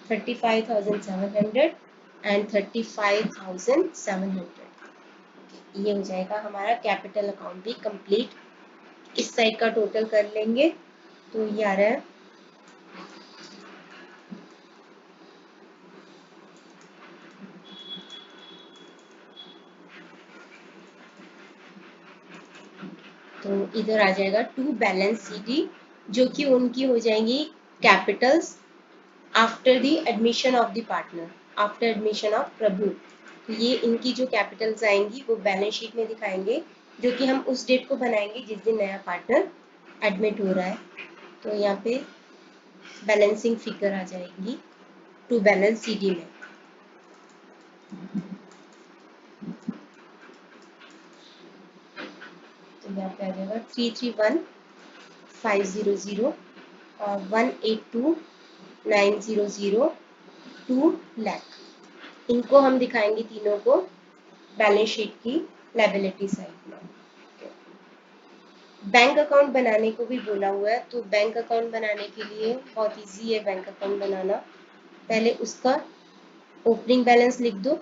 35,700 and 35,700। ये हो जाएगा हमारा कैपिटल अकाउंट भी कंप्लीट। इस साइड का टोटल कर लेंगे तो ये आ रहा है तो इधर आ जाएगा टू बैलेंस सीडी जो कि उनकी हो जाएंगी capitals after the admission of the partner, after admission of Prabhu. तो ये इनकी जो कैपिटल्स आएंगी वो बैलेंस शीट में दिखाएंगे जो कि हम उस डेट को बनाएंगे जिस दिन नया पार्टनर एडमिट हो रहा है। तो यहाँ पे बैलेंसिंग फिगर आ जाएगी टू बैलेंस सीडी में। तो यहाँ पे आ जाएगा 331,500 और 182,900 2 लाख। इनको हम दिखाएंगे तीनों को बैलेंस शीट की लायबिलिटी साइड में। बैंक अकाउंट बनाने को भी बोला हुआ है, तो बैंक अकाउंट बनाने के लिए बहुत इजी है बैंक अकाउंट बनाना। पहले उसका ओपनिंग बैलेंस लिख दो।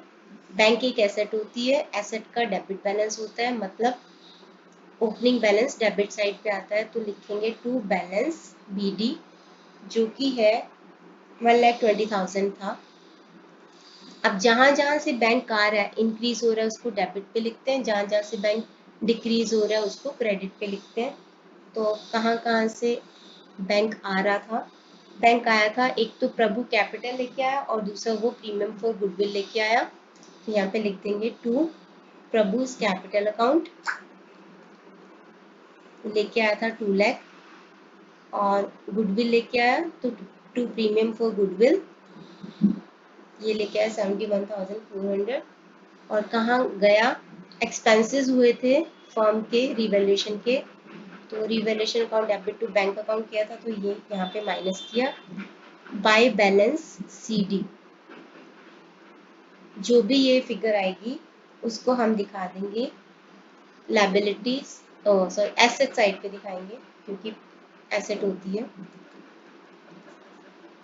बैंक एक एसेट होती है, एसेट का डेबिट बैलेंस होता है, मतलब ओपनिंग बैलेंस डेबिट साइड पे आता है, तो लिखेंगे टू बैलेंस बीडी जो कि है 1,20,000 था। अब जहां जहां से बैंक आ रहा है इंक्रीज हो रहा है उसको डेबिट पे लिखते हैं, जहां जहां से बैंक डिक्रीज हो रहा है उसको क्रेडिट पे लिखते हैं। तो कहाँ कहाँ से बैंक आ रहा था, बैंक आया था एक तो प्रभु कैपिटल लेके आया और दूसरा वो प्रीमियम फॉर गुडविल लेके आया। तो यहाँ पे लिख देंगे टू प्रभु's कैपिटल अकाउंट लेके आया था 2 लाख और गुडविल लेके आया तो टू प्रीमियम फॉर गुडविल ये लेके आया 71,400। और कहाँ गया, एक्सपेंसेस हुए थे फर्म के रिवैल्यूएशन के, तो revaluation account debit to bank account किया था तो ये यहाँ पे माइनस किया बाय बैलेंस सीडी। जो भी ये फिगर आएगी उसको हम दिखा देंगे लायबिलिटीज, सॉरी एसेट साइड पे दिखाएंगे क्योंकि एसेट होती है।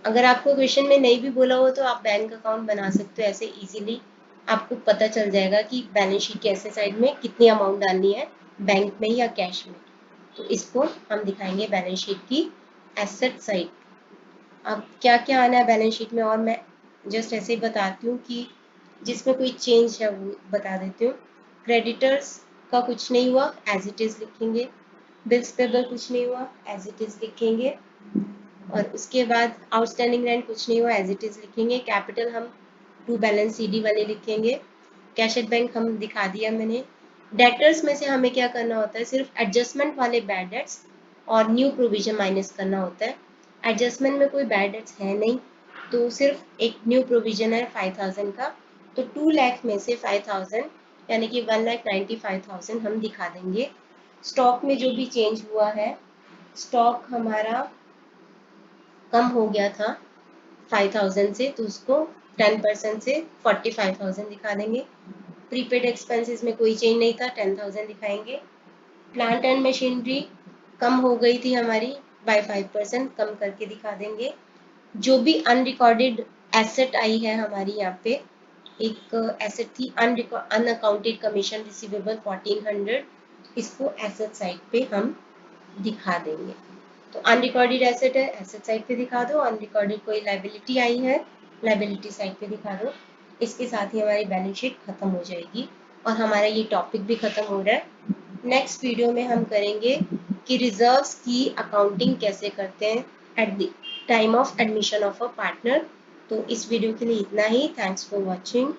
अगर आपको क्वेश्चन में नहीं भी बोला हो तो आप बैंक अकाउंट बना सकते हो ऐसे इजीली, आपको पता चल जाएगा कि बैलेंस शीट के ऐसे साइड में कितनी अमाउंट डालनी है बैंक में या कैश में। तो इसको हम दिखाएंगे बैलेंस शीट की एसेट साइड। अब क्या क्या आना है बैलेंस शीट में, और मैं जस्ट ऐसे ही बताती हूँ कि जिसमें कोई चेंज है वो बता देती हूँ। क्रेडिटर्स का कुछ नहीं हुआ एज इट इज लिखेंगे, बिल्स पेबल कुछ नहीं हुआ एज इट इज लिखेंगे, और उसके बाद आउटस्टैंडिंग रेंट कुछ नहीं हुआ एज इट इज लिखेंगे। कैपिटल हम टू बैलेंस सीडी वाले लिखेंगे। कैश एट बैंक हम दिखा दिया मैंने। डेटर्स में से हमें क्या करना होता है, सिर्फ एडजस्टमेंट वाले बैड डेट्स और न्यू प्रोविजन माइनस करना होता है। एडजस्टमेंट में कोई बैड डेट्स है नहीं तो सिर्फ एक न्यू प्रोविजन है 5,000 का, तो 2 लाख में से 5,000 यानी कि 1,95,000 हम दिखा देंगे। स्टॉक में जो भी चेंज हुआ है, स्टॉक हमारा कम हो गया था 5,000 से तो उसको 10% से 45,000 दिखा देंगे। प्रीपेड एक्सपेंसेस में कोई चेंज नहीं था 10,000 दिखाएंगे। प्लांट एंड मशीनरी कम हो गई थी हमारी बाय 5%, कम करके दिखा देंगे। जो भी अनरिकॉर्डेड एसेट आई है हमारी यहाँ पे एक एसेट थी अनअकाउंटेड कमीशन रिसीवेबल 1400, इसको एसेट साइड पे हम दिखा देंगे। तो अनरिकॉर्डेड एसेट है, एसेट साइड पे दिखा दो, अनरिकॉर्डेड कोई लाइबिलिटी आई है, लाइबिलिटी साइड पे दिखा दो। इसके साथ ही हमारी बैलेंस शीट खत्म हो जाएगी और हमारा ये टॉपिक भी खत्म हो रहा है। नेक्स्ट वीडियो में हम करेंगे कि रिजर्व्स की अकाउंटिंग कैसे करते हैं at the time of admission of a partner. तो इस वीडियो के लिए इतना ही। Thanks for watching.